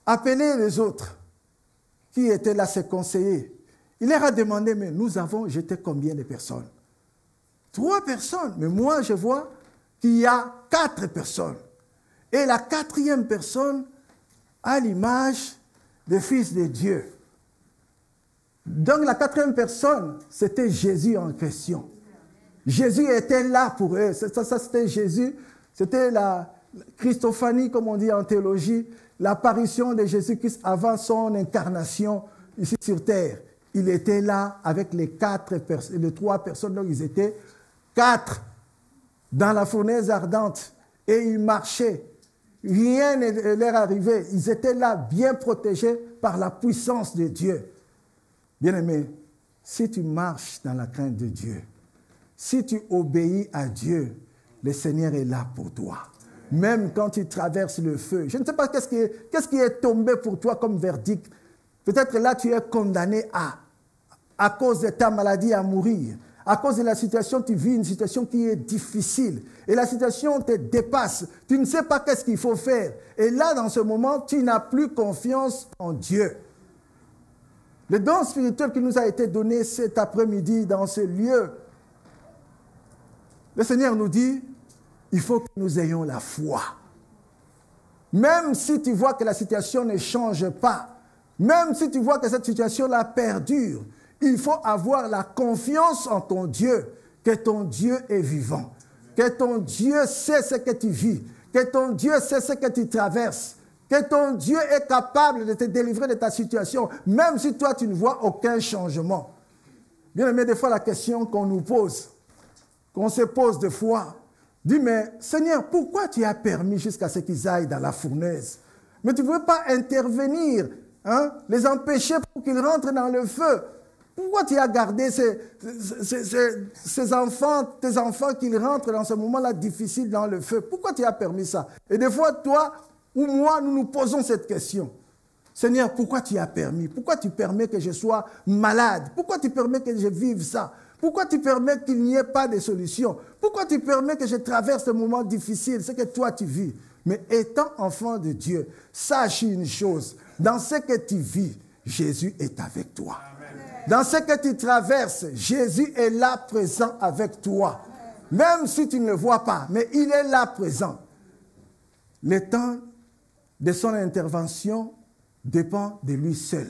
appelé les autres qui étaient là, ses conseillers. Il leur a demandé, mais nous avons jeté combien de personnes? 3 personnes, mais moi je vois qu'il y a 4 personnes. Et la 4e personne a l'image des fils de Dieu. Donc la 4e personne, c'était Jésus en question. Jésus était là pour eux. Ça c'était Jésus. C'était la Christophanie, comme on dit en théologie, l'apparition de Jésus-Christ avant son incarnation ici sur terre. Il était là avec les 3 personnes, donc ils étaient 4 dans la fournaise ardente et ils marchaient. Rien ne leur arrivait. Ils étaient là, bien protégés par la puissance de Dieu. Bien-aimé, si tu marches dans la crainte de Dieu, si tu obéis à Dieu, le Seigneur est là pour toi. Même quand tu traverses le feu. Je ne sais pas qu'est-ce qui est tombé pour toi comme verdict. Peut-être là, tu es condamné à cause de ta maladie, à mourir. À cause de la situation, tu vis une situation qui est difficile. Et la situation te dépasse. Tu ne sais pas qu'est-ce qu'il faut faire. Et là, dans ce moment, tu n'as plus confiance en Dieu. Le don spirituel qui nous a été donné cet après-midi dans ce lieu, le Seigneur nous dit, il faut que nous ayons la foi. Même si tu vois que la situation ne change pas, même si tu vois que cette situation-là perdure, il faut avoir la confiance en ton Dieu, que ton Dieu est vivant, que ton Dieu sait ce que tu vis, que ton Dieu sait ce que tu traverses, que ton Dieu est capable de te délivrer de ta situation, même si toi tu ne vois aucun changement. Bien aimé, des fois la question qu'on nous pose, qu'on se pose des fois, dit, mais Seigneur, pourquoi tu as permis jusqu'à ce qu'ils aillent dans la fournaise? Mais tu ne veux pas intervenir, hein, les empêcher pour qu'ils rentrent dans le feu. Pourquoi tu as gardé ces enfants, tes enfants, qu'ils rentrent dans ce moment-là difficile dans le feu? Pourquoi tu as permis ça? Et des fois, toi ou moi, nous nous posons cette question. Seigneur, pourquoi tu as permis? Pourquoi tu permets que je sois malade? Pourquoi tu permets que je vive ça? Pourquoi tu permets qu'il n'y ait pas de solution? Pourquoi tu permets que je traverse ce moment difficile, ce que toi tu vis? Mais étant enfant de Dieu, sache une chose, dans ce que tu vis, Jésus est avec toi. Dans ce que tu traverses, Jésus est là présent avec toi. Même si tu ne le vois pas, mais il est là présent. Le temps de son intervention dépend de lui seul.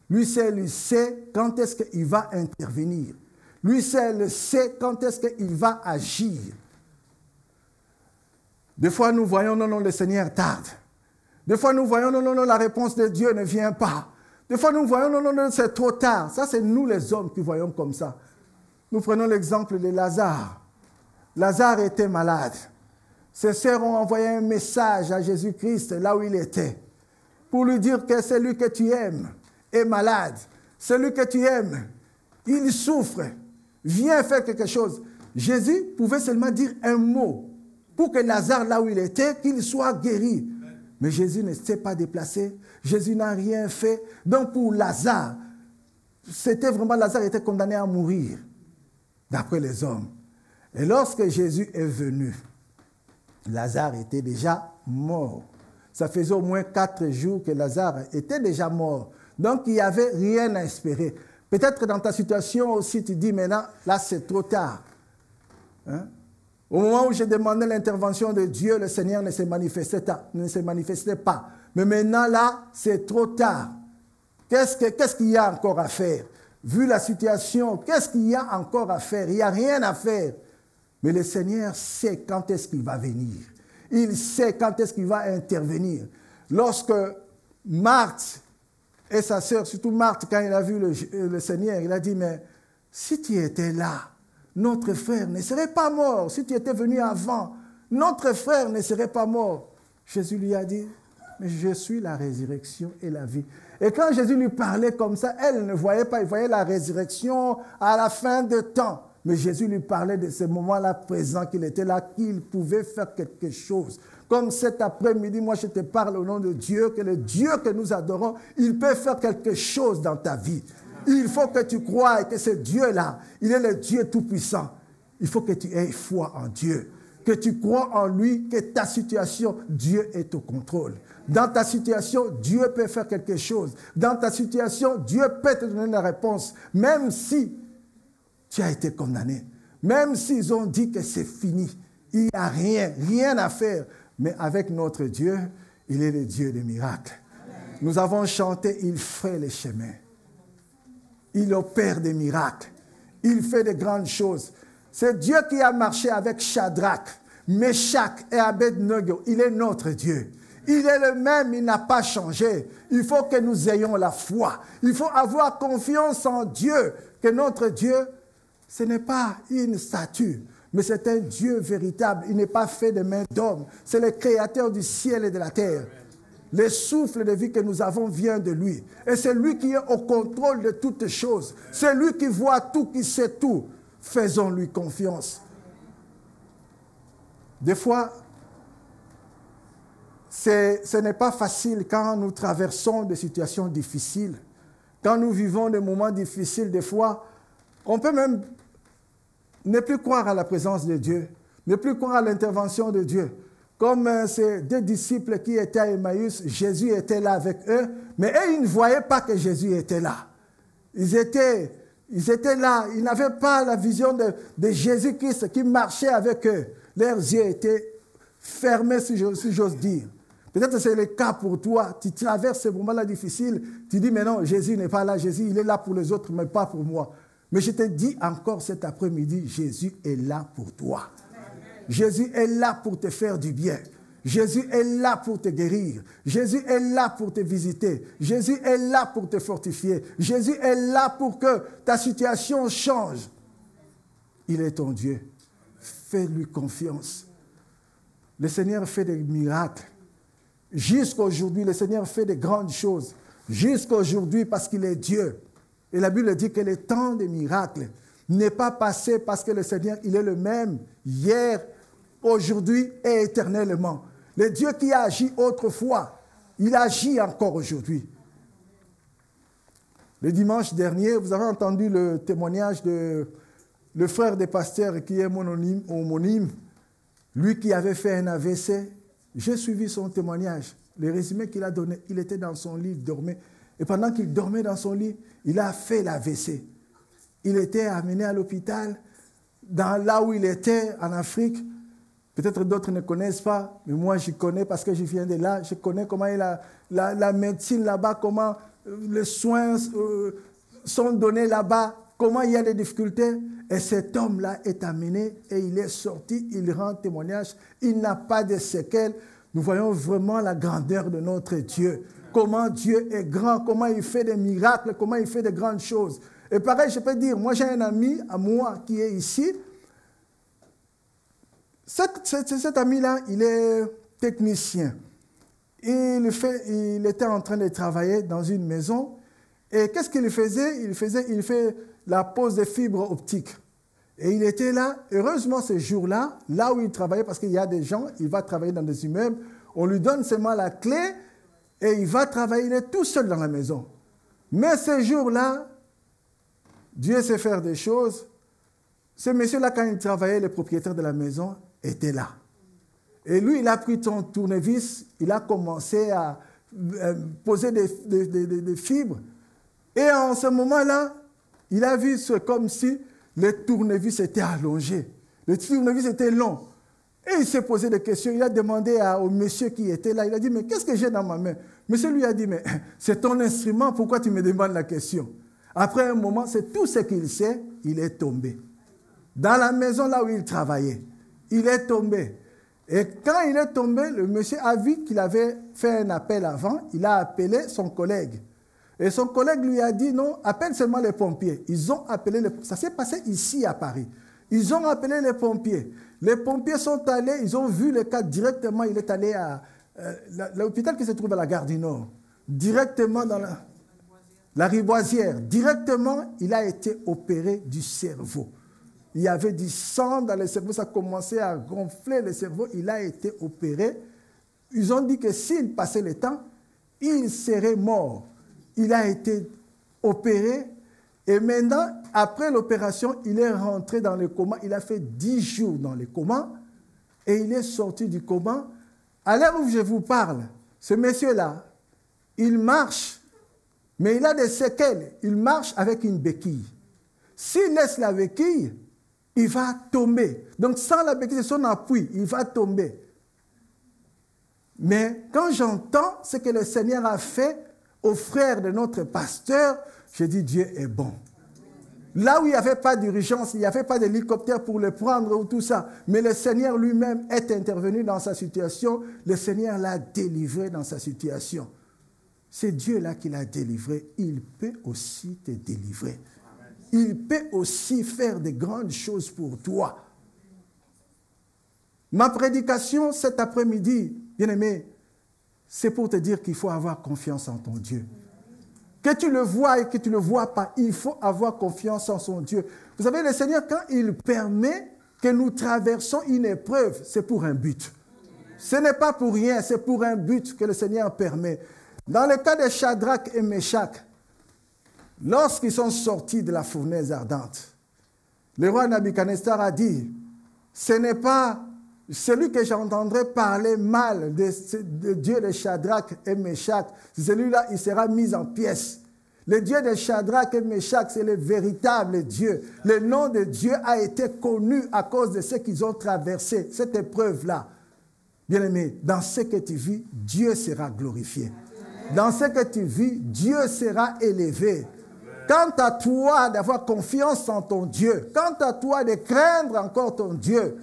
Lui seul, il sait quand est-ce qu'il va intervenir. Lui seul sait quand est-ce qu'il va agir. Des fois, nous voyons, non, le Seigneur tarde. Des fois, nous voyons, non, la réponse de Dieu ne vient pas. Des fois, nous voyons, non, c'est trop tard. Ça, c'est nous les hommes qui voyons comme ça. Nous prenons l'exemple de Lazare. Lazare était malade. Ses sœurs ont envoyé un message à Jésus-Christ là où il était, pour lui dire que celui que tu aimes est malade. Celui que tu aimes, il souffre. Viens faire quelque chose. Jésus pouvait seulement dire un mot pour que Lazare, là où il était, qu'il soit guéri. Mais Jésus ne s'est pas déplacé. Jésus n'a rien fait. Donc pour Lazare, c'était vraiment, Lazare était condamné à mourir, d'après les hommes. Et lorsque Jésus est venu, Lazare était déjà mort. Ça faisait au moins 4 jours que Lazare était déjà mort. Donc il n'y avait rien à espérer. Peut-être dans ta situation aussi, tu dis maintenant, là c'est trop tard. Hein? Au moment où j'ai demandé l'intervention de Dieu, le Seigneur ne se manifestait pas. Mais maintenant là, c'est trop tard. Qu'est-ce qu'il y a encore à faire? Vu la situation, qu'est-ce qu'il y a encore à faire? Il n'y a rien à faire. Mais le Seigneur sait quand est-ce qu'il va venir. Il sait quand est-ce qu'il va intervenir. Lorsque Marthe et sa sœur, surtout Marthe, quand il a vu le Seigneur, il a dit, mais si tu étais là, notre frère ne serait pas mort. Si tu étais venu avant, notre frère ne serait pas mort. Jésus lui a dit, mais je suis la résurrection et la vie. Et quand Jésus lui parlait comme ça, elle ne voyait pas, il voyait la résurrection à la fin de temps. Mais Jésus lui parlait de ce moment-là présent, qu'il était là, qu'il pouvait faire quelque chose. Comme cet après-midi, moi je te parle au nom de Dieu, que le Dieu que nous adorons, il peut faire quelque chose dans ta vie. Il faut que tu croies que ce Dieu-là, il est le Dieu tout-puissant. Il faut que tu aies foi en Dieu, que tu crois en lui, que ta situation, Dieu est au contrôle. Dans ta situation, Dieu peut faire quelque chose. Dans ta situation, Dieu peut te donner la réponse, même si tu as été condamné. Même s'ils ont dit que c'est fini, il n'y a rien à faire. Mais avec notre Dieu, il est le Dieu des miracles. Amen. Nous avons chanté, il fait les chemins. Il opère des miracles. Il fait de grandes choses. C'est Dieu qui a marché avec Shadrach, Meshach et Abednego. Il est notre Dieu. Il est le même, il n'a pas changé. Il faut que nous ayons la foi. Il faut avoir confiance en Dieu, que notre Dieu, ce n'est pas une statue, mais c'est un Dieu véritable. Il n'est pas fait de mains d'homme. C'est le créateur du ciel et de la terre. Le souffle de vie que nous avons vient de lui. Et c'est lui qui est au contrôle de toutes choses. C'est lui qui voit tout, qui sait tout. Faisons-lui confiance. Des fois, ce n'est pas facile quand nous traversons des situations difficiles. Quand nous vivons des moments difficiles, des fois, on peut même ne plus croire à la présence de Dieu, ne plus croire à l'intervention de Dieu. Comme ces 2 disciples qui étaient à Emmaüs, Jésus était là avec eux, mais eux, ils ne voyaient pas que Jésus était là. Ils étaient là, ils n'avaient pas la vision de Jésus-Christ qui marchait avec eux. Leurs yeux étaient fermés, si j'ose dire. Peut-être que c'est le cas pour toi. Tu traverses ce moment-là difficile. Tu dis, mais non, Jésus n'est pas là. Jésus, il est là pour les autres, mais pas pour moi. Mais je te dis encore cet après-midi, Jésus est là pour toi. Amen. Jésus est là pour te faire du bien. Jésus est là pour te guérir. Jésus est là pour te visiter. Jésus est là pour te fortifier. Jésus est là pour que ta situation change. Il est ton Dieu. Fais-lui confiance. Le Seigneur fait des miracles. Jusqu'à aujourd'hui, le Seigneur fait de grandes choses. Jusqu'à aujourd'hui, parce qu'il est Dieu. Et la Bible dit que le temps des miracles n'est pas passé parce que le Seigneur, il est le même hier, aujourd'hui et éternellement. Le Dieu qui a agi autrefois, il agit encore aujourd'hui. Le dimanche dernier, vous avez entendu le témoignage de le frère des pasteurs qui est homonyme, lui qui avait fait un AVC. J'ai suivi son témoignage, le résumé qu'il a donné. Il était dans son lit, il dormait. Et pendant qu'il dormait dans son lit, il a fait l'AVC. Il était amené à l'hôpital, là où il était, en Afrique. Peut-être d'autres ne connaissent pas, mais moi je connais parce que je viens de là. Je connais comment la médecine là-bas, comment les soins sont donnés là-bas, comment il y a des difficultés. Et cet homme-là est amené et il est sorti, il rend témoignage. Il n'a pas de séquelles. Nous voyons vraiment la grandeur de notre Dieu. Comment Dieu est grand, comment il fait des miracles, comment il fait de grandes choses. Et pareil, je peux dire, moi j'ai un ami à moi qui est ici. Cet ami-là, il est technicien. Il était en train de travailler dans une maison. Et qu'est-ce qu'il faisait? Il fait la pose de fibres optiques. Et il était là, heureusement ce jour-là, là où il travaillait, parce qu'il y a des gens, il va travailler dans des immeubles, on lui donne seulement la clé et il va travailler, il est tout seul dans la maison. Mais ce jour-là, Dieu sait faire des choses. Ce monsieur-là, quand il travaillait, le propriétaire de la maison était là. Et lui, il a pris son tournevis, il a commencé à poser des fibres. Et en ce moment-là, il a vu c'est comme si le tournevis était allongé. Le tournevis était long. Et il s'est posé des questions. Il a demandé au monsieur qui était là, il a dit, mais qu'est-ce que j'ai dans ma main? Monsieur lui a dit, mais c'est ton instrument, pourquoi tu me demandes la question? Après un moment, c'est tout ce qu'il sait, il est tombé. Dans la maison là où il travaillait, il est tombé. Et quand il est tombé, le monsieur a vu qu'il avait fait un appel avant, il a appelé son collègue. Et son collègue lui a dit, non, appelle seulement les pompiers. Ils ont appelé les pompiers. Ça s'est passé ici à Paris. Ils ont appelé les pompiers. Les pompiers sont allés, ils ont vu le cas directement. Il est allé à l'hôpital qui se trouve à la Gare du Nord. Directement dans la Riboisière. Directement, il a été opéré du cerveau. Il y avait du sang dans le cerveau, ça commençait à gonfler le cerveau. Il a été opéré. Ils ont dit que s'il passait le temps, il serait mort. Il a été opéré et maintenant, après l'opération, il est rentré dans le coma. Il a fait 10 jours dans le coma et il est sorti du coma. À l'heure où je vous parle, ce monsieur-là, il marche, mais il a des séquelles. Il marche avec une béquille. S'il laisse la béquille, il va tomber. Donc sans la béquille, c'est son appui, il va tomber. Mais quand j'entends ce que le Seigneur a fait aux frères de notre pasteur, je dis Dieu est bon. Là où il n'y avait pas d'urgence, il n'y avait pas d'hélicoptère pour le prendre ou tout ça, mais le Seigneur lui-même est intervenu dans sa situation, le Seigneur l'a délivré dans sa situation. C'est Dieu là qui l'a délivré, il peut aussi te délivrer. Il peut aussi faire de grandes choses pour toi. Ma prédication cet après-midi, bien-aimé, c'est pour te dire qu'il faut avoir confiance en ton Dieu. Que tu le vois et que tu ne le vois pas, il faut avoir confiance en son Dieu. Vous savez, le Seigneur, quand il permet que nous traversons une épreuve, c'est pour un but. Ce n'est pas pour rien, c'est pour un but que le Seigneur permet. Dans le cas de Shadrach et Meshach, lorsqu'ils sont sortis de la fournaise ardente, le roi Nabuchodonosor a dit, ce n'est pas celui que j'entendrai parler mal de Dieu de Shadrach et Meshach, celui-là, il sera mis en pièces. Le Dieu de Shadrach et Meshach, c'est le véritable Dieu. Le nom de Dieu a été connu à cause de ce qu'ils ont traversé, cette épreuve-là. Bien-aimé, dans ce que tu vis, Dieu sera glorifié. Dans ce que tu vis, Dieu sera élevé. Quant à toi d'avoir confiance en ton Dieu, quant à toi de craindre encore ton Dieu,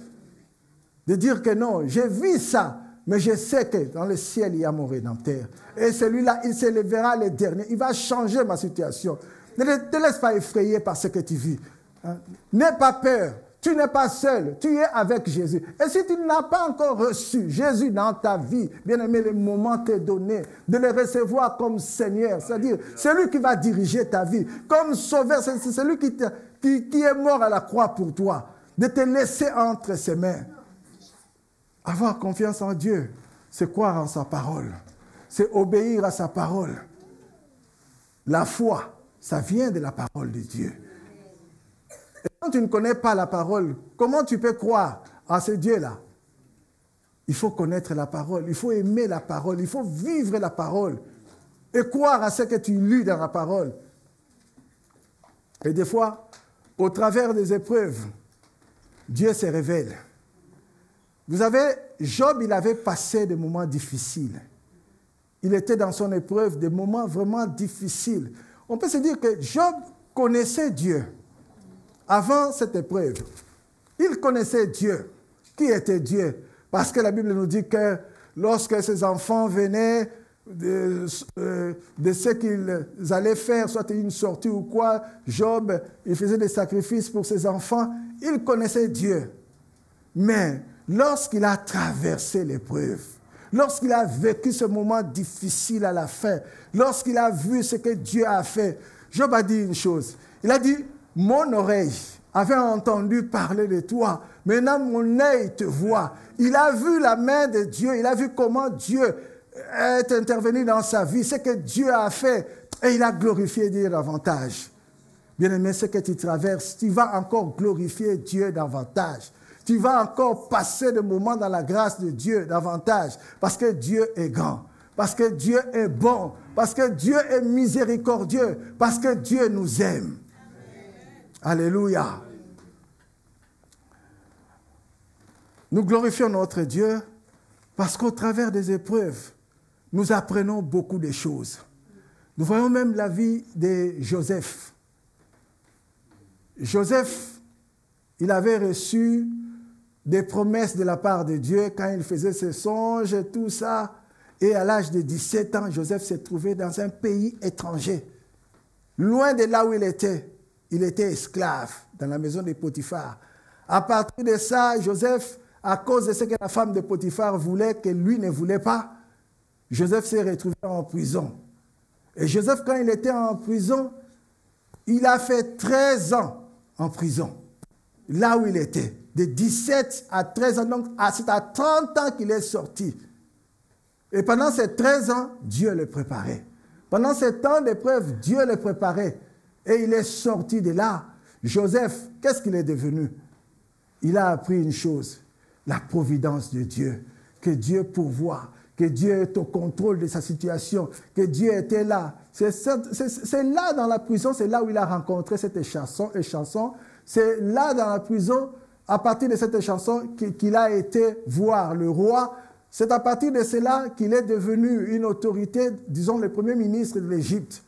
de dire que non, j'ai vu ça, mais je sais que dans le ciel, il y a mon Rédempteur. Et celui-là, il s'élèvera le dernier. Il va changer ma situation. Ne te laisse pas effrayer par ce que tu vis. N'aie pas peur. Tu n'es pas seul. Tu es avec Jésus. Et si tu n'as pas encore reçu Jésus dans ta vie, bien aimé, le moment t'est donné de le recevoir comme Seigneur. C'est-à-dire, c'est lui qui va diriger ta vie. Comme Sauveur, c'est celui qui est mort à la croix pour toi. De te laisser entre ses mains. Avoir confiance en Dieu, c'est croire en sa parole. C'est obéir à sa parole. La foi, ça vient de la parole de Dieu. Et quand tu ne connais pas la parole, comment tu peux croire à ce Dieu-là? Il faut connaître la parole, il faut aimer la parole, il faut vivre la parole et croire à ce que tu lis dans la parole. Et des fois, au travers des épreuves, Dieu se révèle. Vous savez, Job, il avait passé des moments difficiles. Il était dans son épreuve, des moments vraiment difficiles. On peut se dire que Job connaissait Dieu avant cette épreuve. Il connaissait Dieu. Qui était Dieu? Parce que la Bible nous dit que lorsque ses enfants venaient de ce qu'ils allaient faire, soit une sortie ou quoi, Job, il faisait des sacrifices pour ses enfants. Il connaissait Dieu. Mais lorsqu'il a traversé l'épreuve, lorsqu'il a vécu ce moment difficile à la fin, lorsqu'il a vu ce que Dieu a fait, Job a dit une chose. Il a dit, mon oreille avait entendu parler de toi, maintenant mon œil te voit. Il a vu la main de Dieu, il a vu comment Dieu est intervenu dans sa vie, ce que Dieu a fait, et il a glorifié Dieu davantage. Bien-aimé, ce que tu traverses, tu vas encore glorifier Dieu davantage. Tu vas encore passer des moments dans la grâce de Dieu davantage, parce que Dieu est grand, parce que Dieu est bon, parce que Dieu est miséricordieux, parce que Dieu nous aime. Alléluia. Nous glorifions notre Dieu parce qu'au travers des épreuves, nous apprenons beaucoup de choses. Nous voyons même la vie de Joseph. Joseph, il avait reçu des promesses de la part de Dieu quand il faisait ses songes et tout ça. Et à l'âge de 17 ans, Joseph s'est trouvé dans un pays étranger. Loin de là où il était esclave dans la maison de Potiphar. À partir de ça, Joseph, à cause de ce que la femme de Potiphar voulait, que lui ne voulait pas, Joseph s'est retrouvé en prison. Et Joseph, quand il était en prison, il a fait 13 ans en prison, là où il était. De 17 à 13 ans, donc c'est à 30 ans qu'il est sorti. Et pendant ces 13 ans, Dieu le préparait. Pendant ces temps d'épreuve, Dieu le préparait. Et il est sorti de là. Joseph, qu'est-ce qu'il est devenu? Il a appris une chose, la providence de Dieu. Que Dieu pourvoit, que Dieu est au contrôle de sa situation, que Dieu était là. C'est là dans la prison, c'est là où il a rencontré cette chanson. C'est là dans la prison, à partir de cette chanson, qu'il a été voir le roi. C'est à partir de cela qu'il est devenu une autorité, disons le premier ministre de l'Égypte.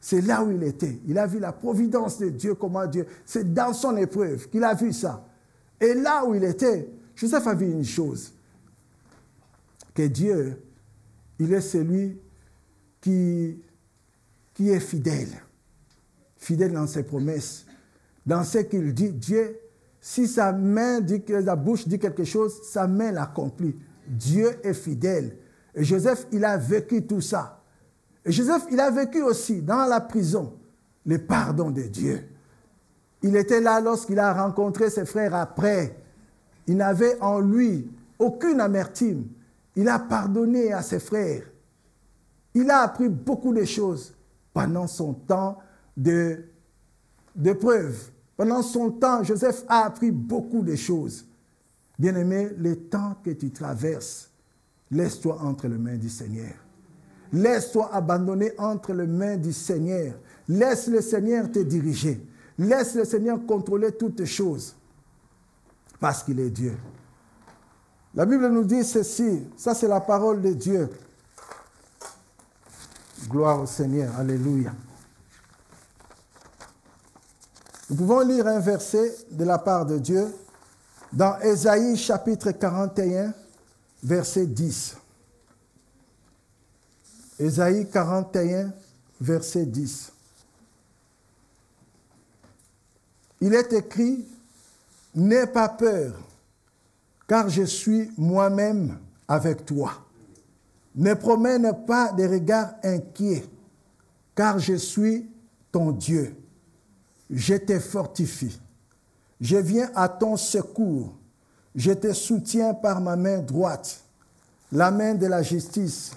C'est là où il était. Il a vu la providence de Dieu, comment Dieu... C'est dans son épreuve qu'il a vu ça. Et là où il était, Joseph a vu une chose. Que Dieu, il est celui qui est fidèle. Fidèle dans ses promesses. Dans ce qu'il dit, Dieu, si sa bouche dit quelque chose, sa main l'accomplit. Dieu est fidèle. Et Joseph, il a vécu tout ça. Et Joseph, il a vécu aussi dans la prison le pardon de Dieu. Il était là lorsqu'il a rencontré ses frères après. Il n'avait en lui aucune amertume. Il a pardonné à ses frères. Il a appris beaucoup de choses pendant son temps d'épreuve. Pendant son temps, Joseph a appris beaucoup de choses. Bien-aimé, le temps que tu traverses, laisse-toi entre les mains du Seigneur. Laisse-toi abandonner entre les mains du Seigneur. Laisse le Seigneur te diriger. Laisse le Seigneur contrôler toutes choses. Parce qu'il est Dieu. La Bible nous dit ceci. Ça, c'est la parole de Dieu. Gloire au Seigneur. Alléluia. Nous pouvons lire un verset de la part de Dieu dans Ésaïe chapitre 41, verset 10. Ésaïe 41, verset 10. Il est écrit, « N'aie pas peur, car je suis moi-même avec toi. Ne promène pas des regards inquiets, car je suis ton Dieu. Je te fortifie. Je viens à ton secours. Je te soutiens par ma main droite, la main de la justice. »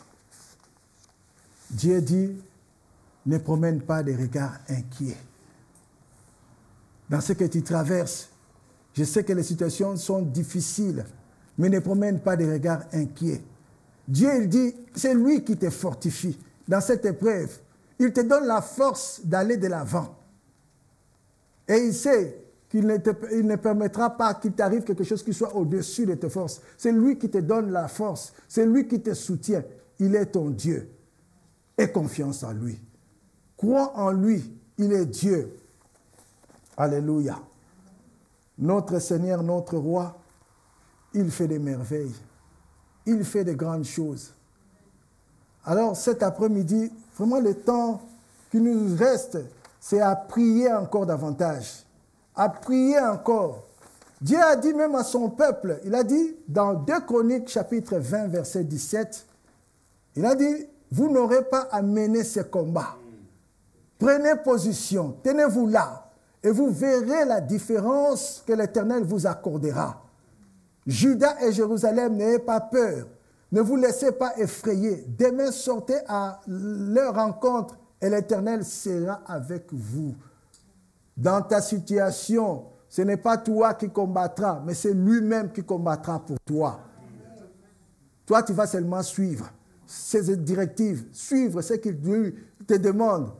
Dieu dit, ne promène pas des regards inquiets. Dans ce que tu traverses, je sais que les situations sont difficiles, mais ne promène pas des regards inquiets. Dieu, il dit, c'est lui qui te fortifie dans cette épreuve. Il te donne la force d'aller de l'avant. Et il sait qu'il ne permettra pas qu'il t'arrive quelque chose qui soit au-dessus de tes forces. C'est lui qui te donne la force. C'est lui qui te soutient. Il est ton Dieu. Aie confiance en lui. Crois en lui. Il est Dieu. Alléluia. Notre Seigneur, notre Roi, il fait des merveilles. Il fait de grandes choses. Alors cet après-midi, vraiment le temps qui nous reste, c'est à prier encore davantage. À prier encore. Dieu a dit même à son peuple, il a dit dans 2 Chroniques chapitre 20 verset 17, il a dit, vous n'aurez pas à mener ce combat. Prenez position, tenez-vous là, et vous verrez la différence que l'Éternel vous accordera. Juda et Jérusalem, n'ayez pas peur, ne vous laissez pas effrayer. Demain, sortez à leur rencontre et l'Éternel sera avec vous. Dans ta situation, ce n'est pas toi qui combattras, mais c'est lui-même qui combattra pour toi. Toi, tu vas seulement suivre ses directives, suivre ce qu'il te demande.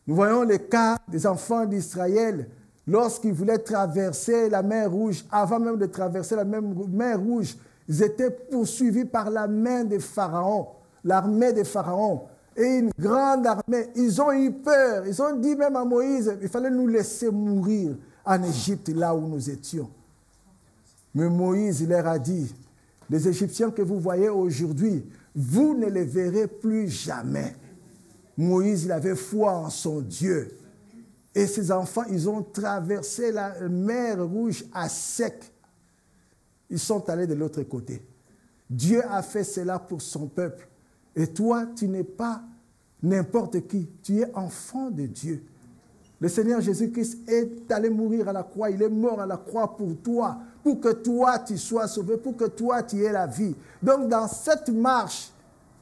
Nous voyons le cas des enfants d'Israël lorsqu'ils voulaient traverser la mer Rouge. Avant même de traverser la mer Rouge, ils étaient poursuivis par la main des pharaons, l'armée des pharaons. Et une grande armée, ils ont eu peur. Ils ont dit même à Moïse, il fallait nous laisser mourir en Égypte, là où nous étions. Mais Moïse, il leur a dit, les Égyptiens que vous voyez aujourd'hui, vous ne les verrez plus jamais. Moïse, il avait foi en son Dieu. Et ses enfants, ils ont traversé la mer Rouge à sec. Ils sont allés de l'autre côté. Dieu a fait cela pour son peuple. Et toi, tu n'es pas n'importe qui. Tu es enfant de Dieu. Le Seigneur Jésus-Christ est allé mourir à la croix. Il est mort à la croix pour toi. Pour que toi, tu sois sauvé. Pour que toi, tu aies la vie. Donc, dans cette marche,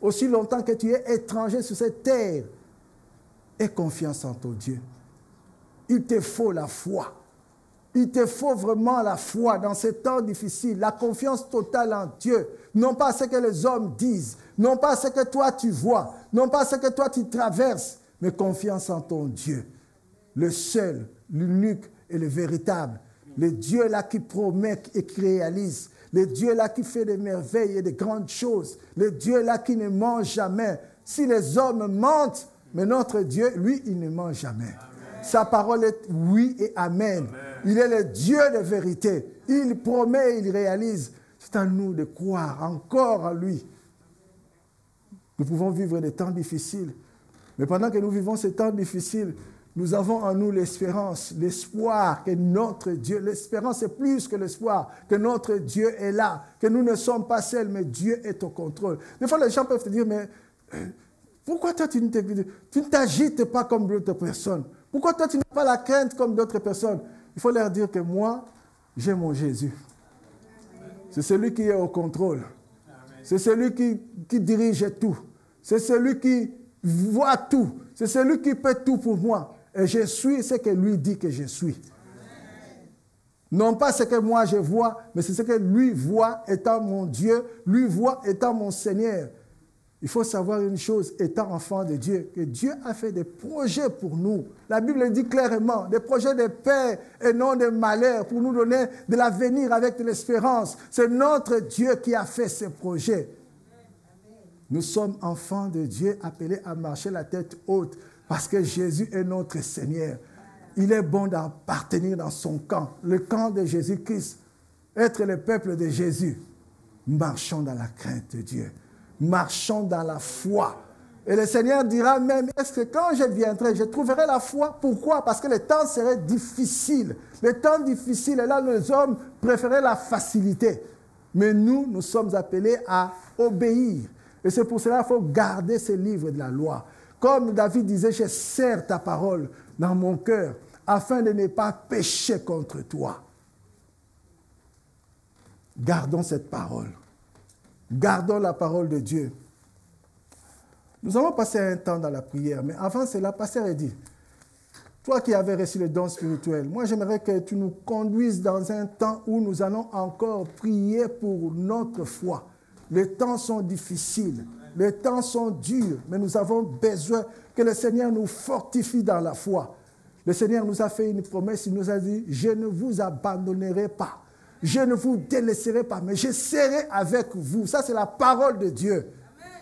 aussi longtemps que tu es étranger sur cette terre, aie confiance en ton Dieu. Il te faut la foi. Il te faut vraiment la foi dans ces temps difficiles, la confiance totale en Dieu. Non pas ce que les hommes disent, non pas ce que toi tu vois, non pas ce que toi tu traverses, mais confiance en ton Dieu. Le seul, l'unique et le véritable. Le Dieu là qui promet et qui réalise. Le Dieu là qui fait des merveilles et des grandes choses. Le Dieu là qui ne ment jamais. Si les hommes mentent, mais notre Dieu, lui, il ne ment jamais. Amen. Sa parole est oui et amen. Amen. Il est le Dieu de vérité. Il promet et il réalise. C'est à nous de croire encore en lui. Nous pouvons vivre des temps difficiles. Mais pendant que nous vivons ces temps difficiles, nous avons en nous l'espérance, l'espoir que notre Dieu, l'espérance est plus que l'espoir, que notre Dieu est là, que nous ne sommes pas seuls, mais Dieu est au contrôle. Des fois, les gens peuvent te dire, mais pourquoi toi tu ne t'agites pas comme d'autres personnes? Pourquoi toi tu n'as pas la crainte comme d'autres personnes? Il faut leur dire que moi, j'ai mon Jésus. C'est celui qui est au contrôle. C'est celui qui dirige tout. C'est celui qui voit tout. C'est celui qui peut tout pour moi. Et je suis ce que lui dit que je suis. Non pas ce que moi je vois, mais c'est ce que lui voit étant mon Dieu, lui voit étant mon Seigneur. Il faut savoir une chose, étant enfant de Dieu, que Dieu a fait des projets pour nous. La Bible dit clairement, des projets de paix et non de malheur, pour nous donner de l'avenir avec de l'espérance. C'est notre Dieu qui a fait ces projets. Nous sommes enfants de Dieu, appelés à marcher la tête haute, parce que Jésus est notre Seigneur. Il est bon d'appartenir dans son camp, le camp de Jésus-Christ, être le peuple de Jésus. Marchons dans la crainte de Dieu. Marchons dans la foi. Et le Seigneur dira même, est-ce que quand je viendrai, je trouverai la foi? Pourquoi? Parce que le temps serait difficile. Le temps difficile, et là, les hommes préféraient la facilité. Mais nous sommes appelés à obéir. Et c'est pour cela qu'il faut garder ces livres de la loi. Comme David disait, je serre ta parole dans mon cœur, afin de ne pas pécher contre toi. Gardons cette parole. Gardons la parole de Dieu. Nous allons passer un temps dans la prière, mais avant cela, pasteur a dit, toi qui avais reçu le don spirituel, moi j'aimerais que tu nous conduises dans un temps où nous allons encore prier pour notre foi. Les temps sont difficiles, les temps sont durs, mais nous avons besoin que le Seigneur nous fortifie dans la foi. Le Seigneur nous a fait une promesse, il nous a dit, je ne vous abandonnerai pas. Je ne vous délaisserai pas, mais je serai avec vous. Ça, c'est la parole de Dieu. Amen.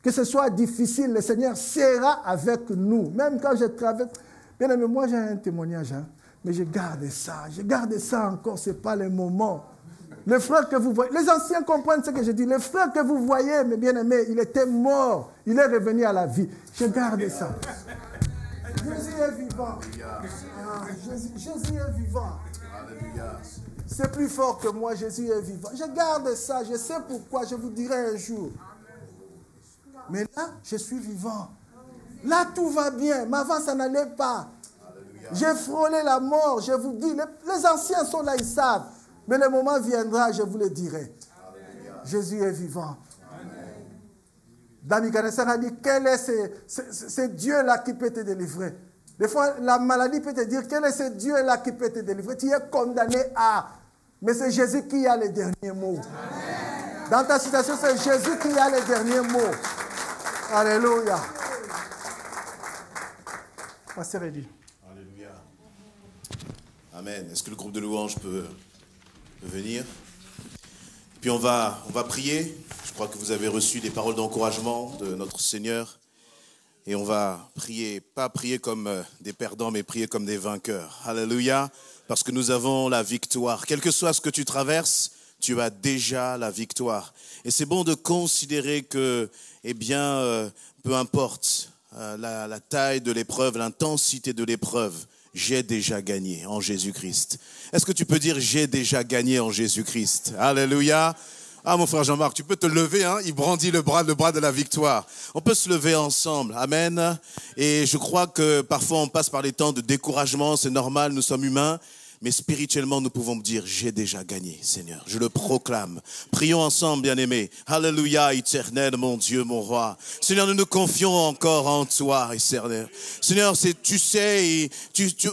Que ce soit difficile, le Seigneur sera avec nous. Même quand je traverse... Bien aimé, moi, j'ai un témoignage, hein, mais je garde ça encore, ce n'est pas le moment. Le frère que vous voyez, les anciens comprennent ce que je dis. Le frère que vous voyez, mes bien-aimés, il était mort. Il est revenu à la vie. Je garde ça. Jésus est vivant. Jésus est vivant. Alléluia. C'est plus fort que moi, Jésus est vivant. Je garde ça, je sais pourquoi, je vous dirai un jour. Mais là, je suis vivant. Là, tout va bien, mais avant, ça n'allait pas. J'ai frôlé la mort, je vous dis. Les anciens sont là, ils savent. Mais le moment viendra, je vous le dirai. Jésus est vivant. David Ganesar a dit, quel est ce Dieu-là qui peut te délivrer? Des fois, la maladie peut te dire, quel est ce Dieu-là qui peut te délivrer? Tu es condamné à... Mais c'est Jésus qui a les derniers mots. Amen. Dans ta situation, c'est Jésus qui a les derniers mots. Alléluia. Pasteur Eddie. Alléluia. Amen. Est-ce que le groupe de louanges peut venir? Puis on va prier. Je crois que vous avez reçu des paroles d'encouragement de notre Seigneur. Et on va prier, pas prier comme des perdants, mais prier comme des vainqueurs. Alléluia. Parce que nous avons la victoire. Quel que soit ce que tu traverses, tu as déjà la victoire. Et c'est bon de considérer que, peu importe la taille de l'épreuve, l'intensité de l'épreuve, j'ai déjà gagné en Jésus-Christ. Est-ce que tu peux dire, j'ai déjà gagné en Jésus-Christ? Alléluia. Ah, mon frère Jean-Marc, tu peux te lever, hein? Il brandit le bras de la victoire. On peut se lever ensemble. Amen. Et je crois que parfois on passe par les temps de découragement, c'est normal, nous sommes humains. Mais spirituellement, nous pouvons dire, j'ai déjà gagné, Seigneur. Je le proclame. Prions ensemble, bien-aimés. Alléluia, éternel, mon Dieu, mon roi. Seigneur, nous nous confions encore en toi, éternel. Seigneur, tu sais,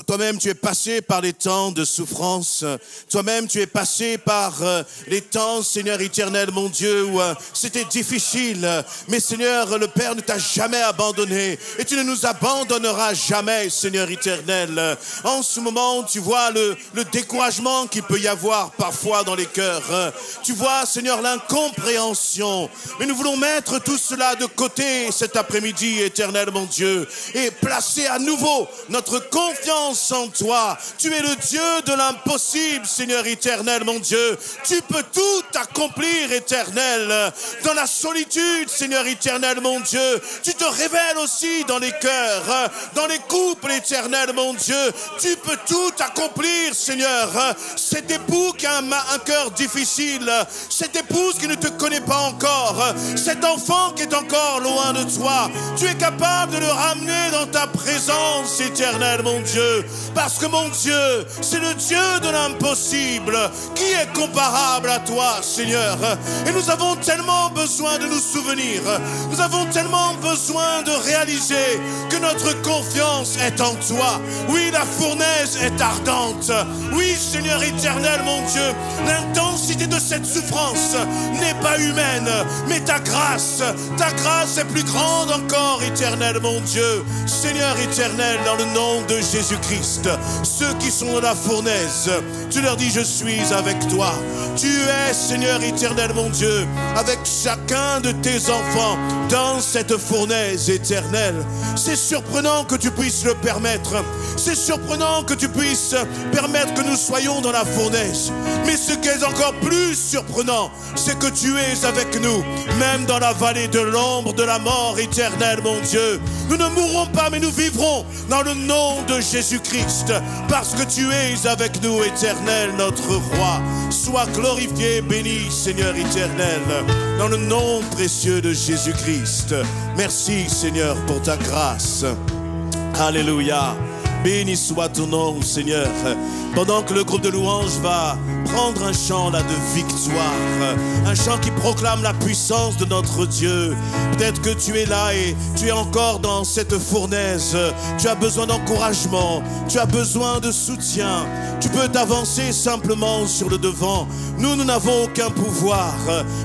toi-même, tu es passé par les temps de souffrance. Toi-même, tu es passé par les temps, Seigneur éternel, mon Dieu, où c'était difficile. Mais Seigneur, le Père ne t'a jamais abandonné. Et tu ne nous abandonneras jamais, Seigneur éternel. En ce moment, tu vois le découragement qu'il peut y avoir parfois dans les cœurs. Tu vois, Seigneur, l'incompréhension. Mais nous voulons mettre tout cela de côté cet après-midi, éternel mon Dieu, et placer à nouveau notre confiance en toi. Tu es le Dieu de l'impossible, Seigneur éternel mon Dieu. Tu peux tout accomplir, éternel. Dans la solitude, Seigneur éternel mon Dieu, tu te révèles aussi dans les cœurs, dans les couples, éternel mon Dieu. Tu peux tout accomplir, Seigneur. Cet époux qui a un cœur difficile, cette épouse qui ne te connaît pas encore, cet enfant qui est encore loin de toi, tu es capable de le ramener dans ta présence, éternelle, mon Dieu. Parce que, mon Dieu, c'est le Dieu de l'impossible qui est comparable à toi, Seigneur. Et nous avons tellement besoin de nous souvenir, nous avons tellement besoin de réaliser que notre confiance est en toi. Oui, la fournaise est ardente, Oui, Seigneur éternel, mon Dieu, l'intensité de cette souffrance n'est pas humaine, mais ta grâce est plus grande encore, éternel, mon Dieu. Seigneur éternel, dans le nom de Jésus-Christ, ceux qui sont dans la fournaise, tu leur dis, je suis avec toi. Tu es, Seigneur éternel, mon Dieu, avec chacun de tes enfants dans cette fournaise éternelle. C'est surprenant que tu puisses le permettre. C'est surprenant que tu puisses permettre que nous soyons dans la fournaise. Mais ce qui est encore plus surprenant, c'est que tu es avec nous, même dans la vallée de l'ombre de la mort éternelle, mon Dieu. Nous ne mourrons pas, mais nous vivrons dans le nom de Jésus-Christ, parce que tu es avec nous, éternel, notre roi. Sois glorifié, béni, Seigneur éternel, dans le nom précieux de Jésus-Christ. Merci, Seigneur, pour ta grâce. Alléluia. Béni soit ton nom, Seigneur. Pendant que le groupe de louanges va prendre un chant là de victoire, un chant qui proclame la puissance de notre Dieu. Peut-être que tu es là et tu es encore dans cette fournaise. Tu as besoin d'encouragement, tu as besoin de soutien. Tu peux t'avancer simplement sur le devant. Nous n'avons aucun pouvoir,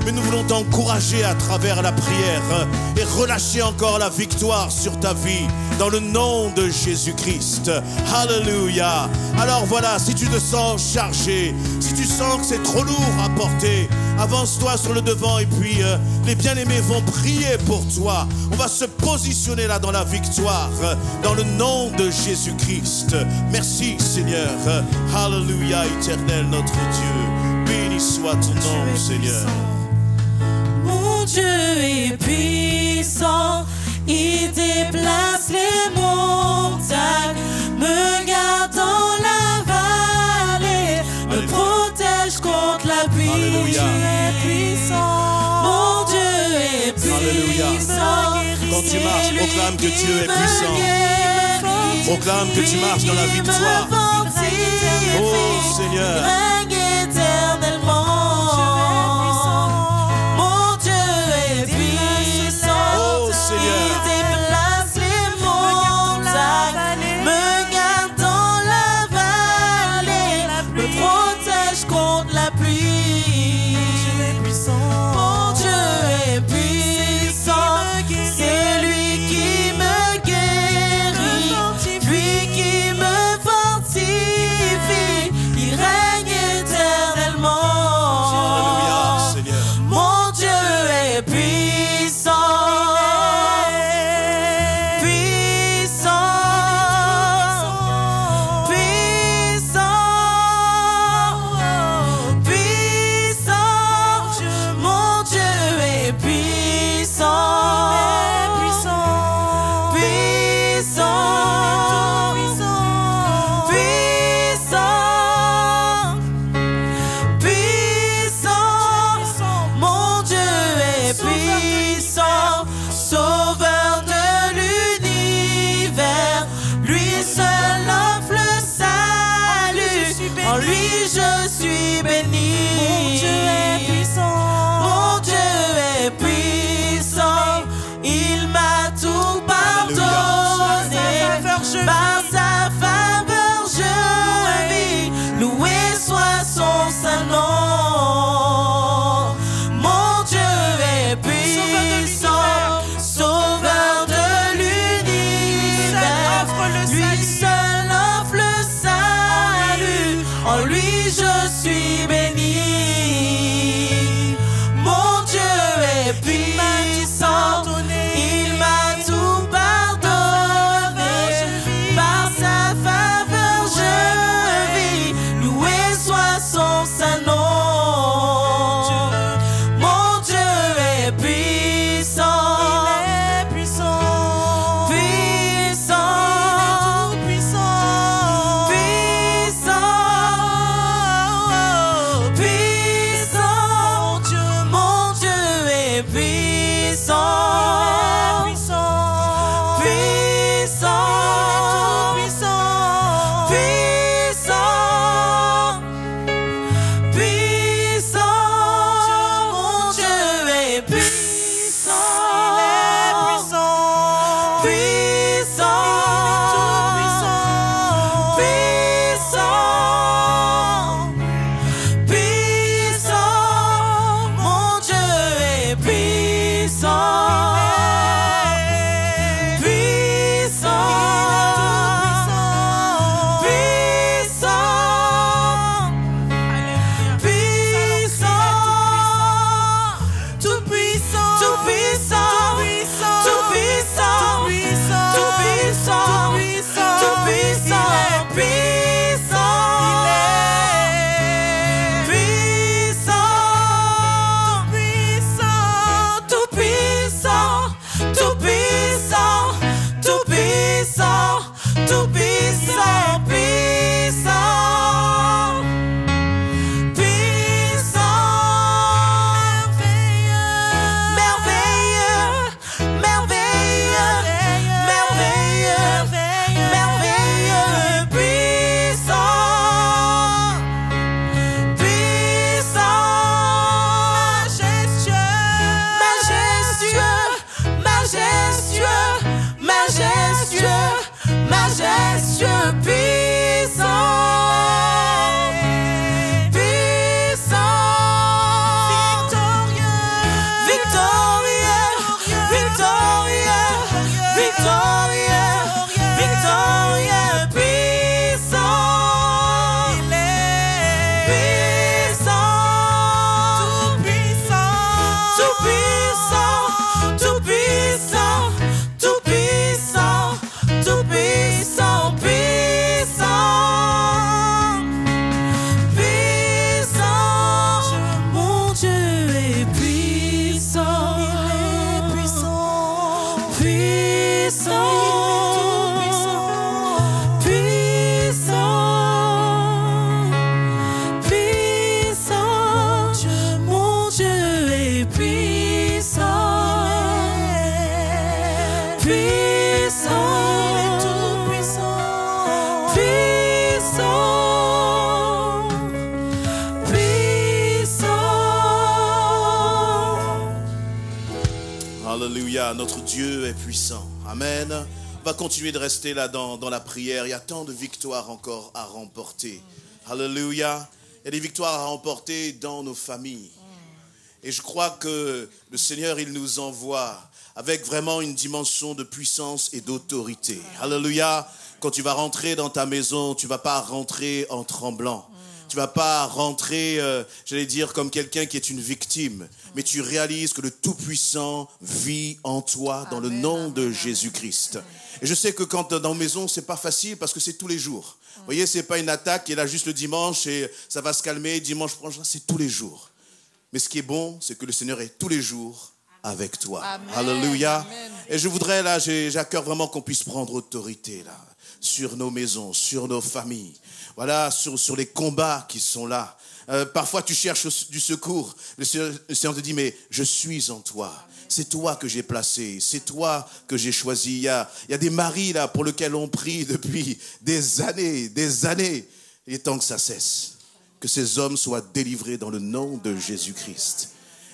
mais nous voulons t'encourager à travers la prière et relâcher encore la victoire sur ta vie dans le nom de Jésus-Christ. Alléluia. Alors voilà, si tu te sens chargé, si tu sens que c'est trop lourd à porter, avance-toi sur le devant et puis les bien-aimés vont prier pour toi. On va se positionner là dans la victoire, dans le nom de Jésus-Christ. Merci Seigneur. Alléluia éternel notre Dieu. Béni soit ton nom Seigneur. Mon Dieu est puissant, il déplace les montagnes, me garde dans la vallée, me protège contre la pluie. Alléluia. Tu es puissant. Mon Dieu est puissant. Alléluia. Quand tu marches, proclame que Dieu est puissant. Proclame que tu marches dans la victoire. Oh Seigneur. Règne éternellement. Mon Dieu est puissant. Oh Seigneur. Il déplace les montagnes, me garde dans la vallée, me protège contre la pluie. Mon Dieu est puissant, c'est lui qui me guérit, lui qui me fortifie. Il règne éternellement. majestueux, puissant, Notre Dieu est puissant. Amen. On va continuer de rester là dans la prière. Il y a tant de victoires encore à remporter. Alléluia. Il y a des victoires à remporter dans nos familles. Et je crois que le Seigneur, il nous envoie avec vraiment une dimension de puissance et d'autorité. Alléluia. Quand tu vas rentrer dans ta maison, tu ne vas pas rentrer en tremblant. Tu ne vas pas rentrer, j'allais dire, comme quelqu'un qui est une victime. Mais tu réalises que le Tout-Puissant vit en toi dans le nom de Jésus-Christ. Et je sais que quand dans la maison, c'est pas facile parce que c'est tous les jours. Vous voyez, c'est pas une attaque qui est là juste le dimanche et ça va se calmer. Dimanche prochain, c'est tous les jours. Mais ce qui est bon, c'est que le Seigneur est tous les jours avec toi. Amen. Alléluia. Amen. Et je voudrais là, j'ai à cœur vraiment qu'on puisse prendre autorité là, sur nos maisons, sur nos familles. Voilà, sur les combats qui sont là. Parfois, tu cherches du secours. Le Seigneur te dit, mais je suis en toi. C'est toi que j'ai placé. C'est toi que j'ai choisi. Il y a des maris là pour lesquels on prie depuis des années, des années. Il est temps que ça cesse. Que ces hommes soient délivrés dans le nom de Jésus-Christ.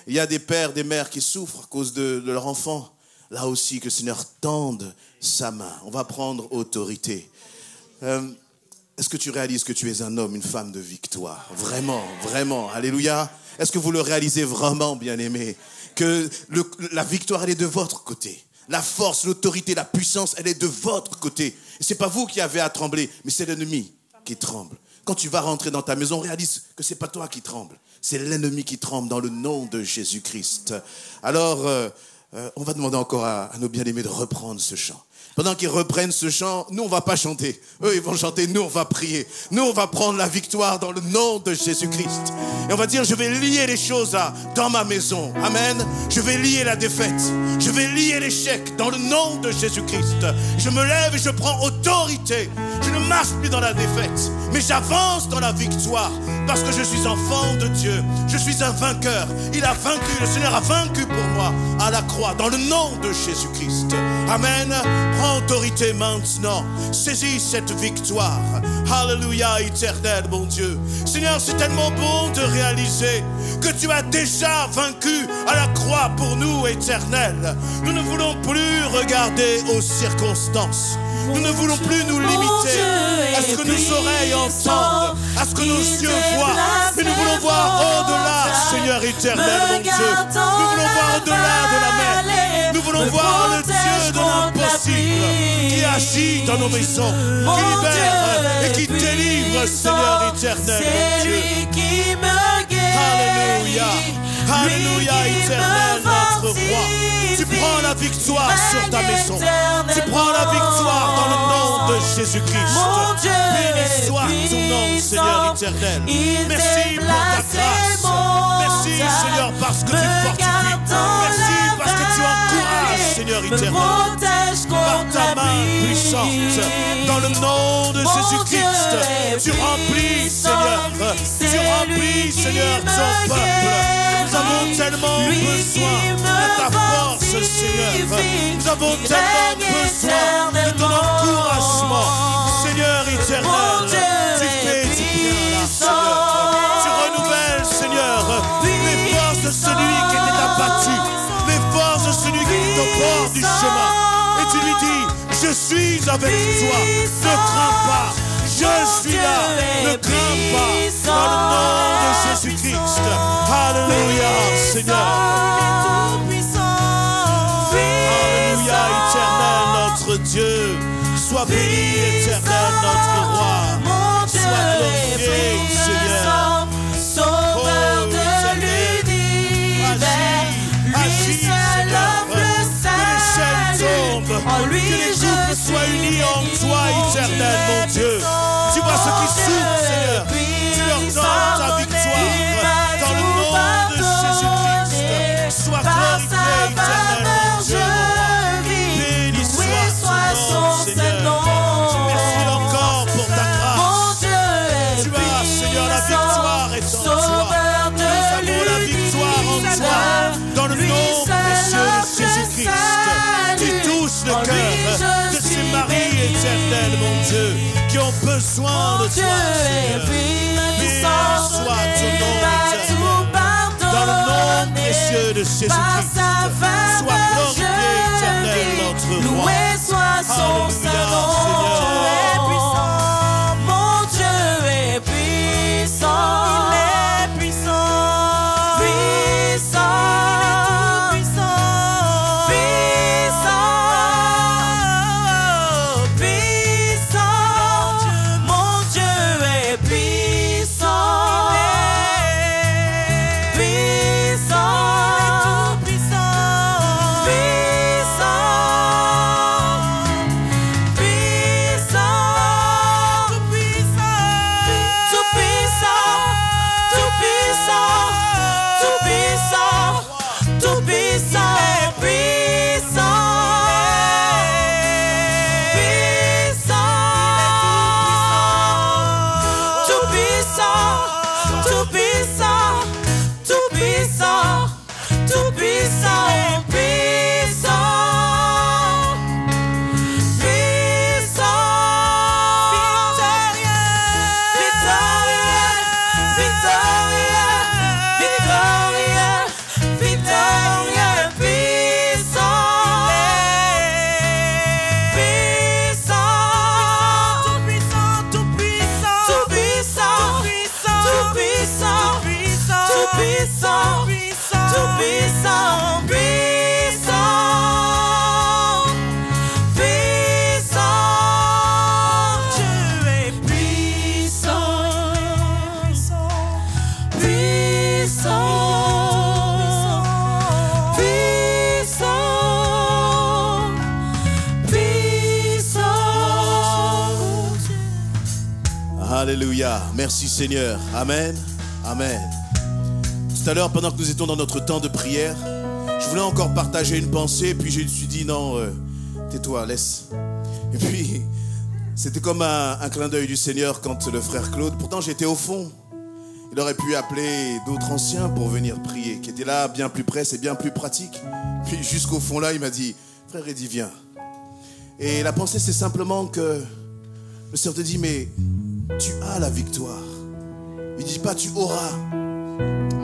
Il y a des pères, des mères qui souffrent à cause de leur enfant. Là aussi, que le Seigneur tende sa main. On va prendre autorité. Est-ce que tu réalises que tu es un homme, une femme de victoire? Vraiment, vraiment. Alléluia. Est-ce que vous le réalisez vraiment, bien-aimés? Que la victoire, elle est de votre côté. La force, l'autorité, la puissance, elle est de votre côté. Et c'est pas vous qui avez à trembler, mais c'est l'ennemi qui tremble. Quand tu vas rentrer dans ta maison, réalise que c'est pas toi qui tremble. C'est l'ennemi qui tremble dans le nom de Jésus-Christ. Alors, on va demander encore à nos bien-aimés de reprendre ce chant. Pendant qu'ils reprennent ce chant, nous on va pas chanter. Eux ils vont chanter, nous on va prier. Nous on va prendre la victoire dans le nom de Jésus-Christ. Et on va dire, je vais lier les choses dans ma maison. Amen. Je vais lier la défaite. Je vais lier l'échec dans le nom de Jésus-Christ. Je me lève et je prends autorité. Je ne marche plus dans la défaite, mais j'avance dans la victoire. Parce que je suis enfant de Dieu. Je suis un vainqueur. Il a vaincu, le Seigneur a vaincu pour moi à la croix dans le nom de Jésus-Christ. Amen. Prends autorité maintenant. Saisis cette victoire. Alléluia, éternel, mon Dieu. Seigneur, c'est tellement bon de réaliser que tu as déjà vaincu à la croix pour nous, éternel. Nous ne voulons plus regarder aux circonstances. Nous ne voulons plus nous limiter à ce que nos oreilles entendent, à ce que nos yeux voient. Mais nous voulons voir au-delà, Seigneur éternel, mon Dieu. Nous voulons voir au-delà de la mer. Nous voulons voir le Dieu de l'impossible qui agit dans nos maisons, qui libère et qui délivre, Seigneur éternel, mon Dieu. Alléluia, alléluia, éternel, notre roi. Tu prends la victoire sur ta maison. Tu prends la victoire dans le nom de Jésus-Christ. Béni soit ton nom, Seigneur éternel. Merci pour ta grâce. Merci, Seigneur, parce que tu fortifies. Merci parce que tu encourages, Seigneur éternel. Par ta main puissante, dans le nom de Jésus-Christ, tu remplis, Seigneur. Tu remplis, Seigneur, ton peuple. Nous avons tellement besoin de ta force, Seigneur. Nous avons tellement besoin de ton encouragement, Seigneur éternel. Tu fais du bien là, Seigneur. Tu renouvelles, Seigneur, les forces de celui qui était abattu, les forces de celui qui est au bord du chemin. Et tu lui dis, je Je suis avec toi. Ne crains pas. Je suis là. Ne crains pas. Dans le nom de Jésus-Christ. Alléluia, Seigneur. Alléluia, éternel, notre Dieu. Sois béni, éternel, notre roi. Sois glorifié, Seigneur. Sauveur de l'univers, lui seul offre le salut. En lui que les couples soient unis en toi, éternel, mon Dieu. Tu vois ceux qui souffrent, Seigneur. Tu leur donnes ta victoire dans le nom de Jésus-Christ. Sois glorifié, éternel, mon Dieu. Béni soit son nom, Seigneur. Merci encore pour ta grâce. Tu as, Seigneur, la victoire est en toi. Nous avons la victoire en toi. Dans le nom précieux de Jésus-Christ. Tu touches le cœur de ces maris éternels, mon Dieu, qui ont besoin de toi, Seigneur. Béni soit ton nom éternel. Dans le nom précieux de Jésus-Christ. Sois glorifié, éternel, notre roi. Alléluia, Seigneur. Mon Dieu est puissant. Il est puissant. Puissant. Alléluia. Merci Seigneur. Amen. Amen. Tout à l'heure, pendant que nous étions dans notre temps de prière, je voulais encore partager une pensée, puis je me suis dit non, tais-toi, laisse. Et puis, c'était comme un clin d'œil du Seigneur quand le frère Claude, pourtant j'étais au fond, il aurait pu appeler d'autres anciens pour venir prier, qui étaient là bien plus près, c'est bien plus pratique. Puis jusqu'au fond là, il m'a dit, frère Eddy, viens. Et la pensée, c'est simplement que le Seigneur te dit, mais tu as la victoire. Il dit pas tu auras.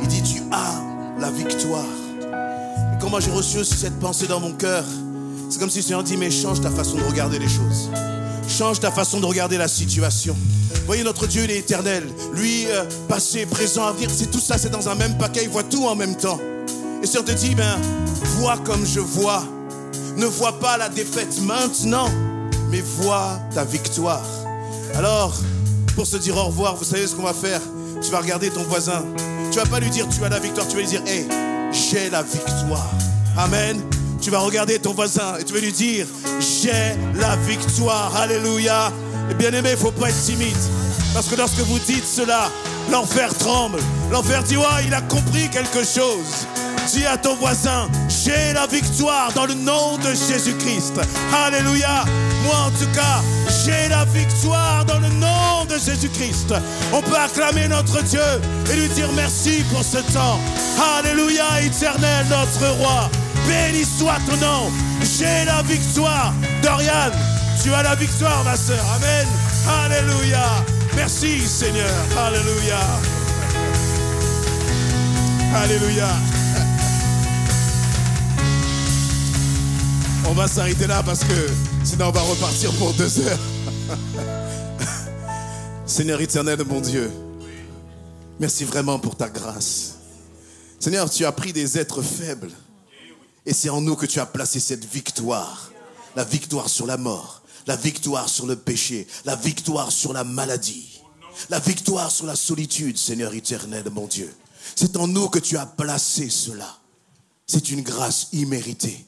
Il dit tu as la victoire. Et quand moi j'ai reçu aussi cette pensée dans mon cœur, c'est comme si le Seigneur dit, mais change ta façon de regarder les choses. Change ta façon de regarder la situation. Voyez, notre Dieu, il est éternel. Lui, passé, présent, avenir, c'est tout ça, c'est dans un même paquet. Il voit tout en même temps. Et le Seigneur te dit, vois comme je vois. Ne vois pas la défaite maintenant, mais vois ta victoire. Alors, pour se dire au revoir, vous savez ce qu'on va faire? Tu vas regarder ton voisin. Tu vas pas lui dire tu as la victoire, tu vas lui dire hey, j'ai la victoire. Amen. Tu vas regarder ton voisin et tu vas lui dire j'ai la victoire. Alléluia. Et bien aimé, il ne faut pas être timide. Parce que lorsque vous dites cela, l'enfer tremble. L'enfer dit ouais, il a compris quelque chose. Dis à ton voisin, j'ai la victoire dans le nom de Jésus-Christ. Alléluia. Moi en tout cas, j'ai la victoire dans le nom de Jésus-Christ. On peut acclamer notre Dieu et lui dire merci pour ce temps. Alléluia, éternel, notre roi. Béni soit ton nom. J'ai la victoire. Dorian, tu as la victoire, ma sœur. Amen. Alléluia. Merci, Seigneur. Alléluia. Alléluia. On va s'arrêter là parce que Sinon, on va repartir pour 2 heures. Seigneur éternel, mon Dieu, merci vraiment pour ta grâce. Seigneur, tu as pris des êtres faibles et c'est en nous que tu as placé cette victoire. La victoire sur la mort, la victoire sur le péché, la victoire sur la maladie, la victoire sur la solitude, Seigneur éternel, mon Dieu. C'est en nous que tu as placé cela. C'est une grâce imméritée.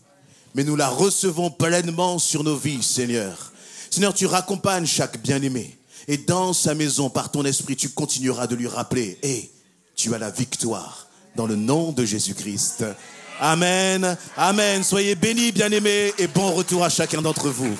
Mais nous la recevons pleinement sur nos vies, Seigneur. Seigneur, tu raccompagnes chaque bien-aimé. Et dans sa maison, par ton esprit, tu continueras de lui rappeler. Et tu as la victoire dans le nom de Jésus-Christ. Amen. Amen. Soyez bénis, bien-aimés, et bon retour à chacun d'entre vous.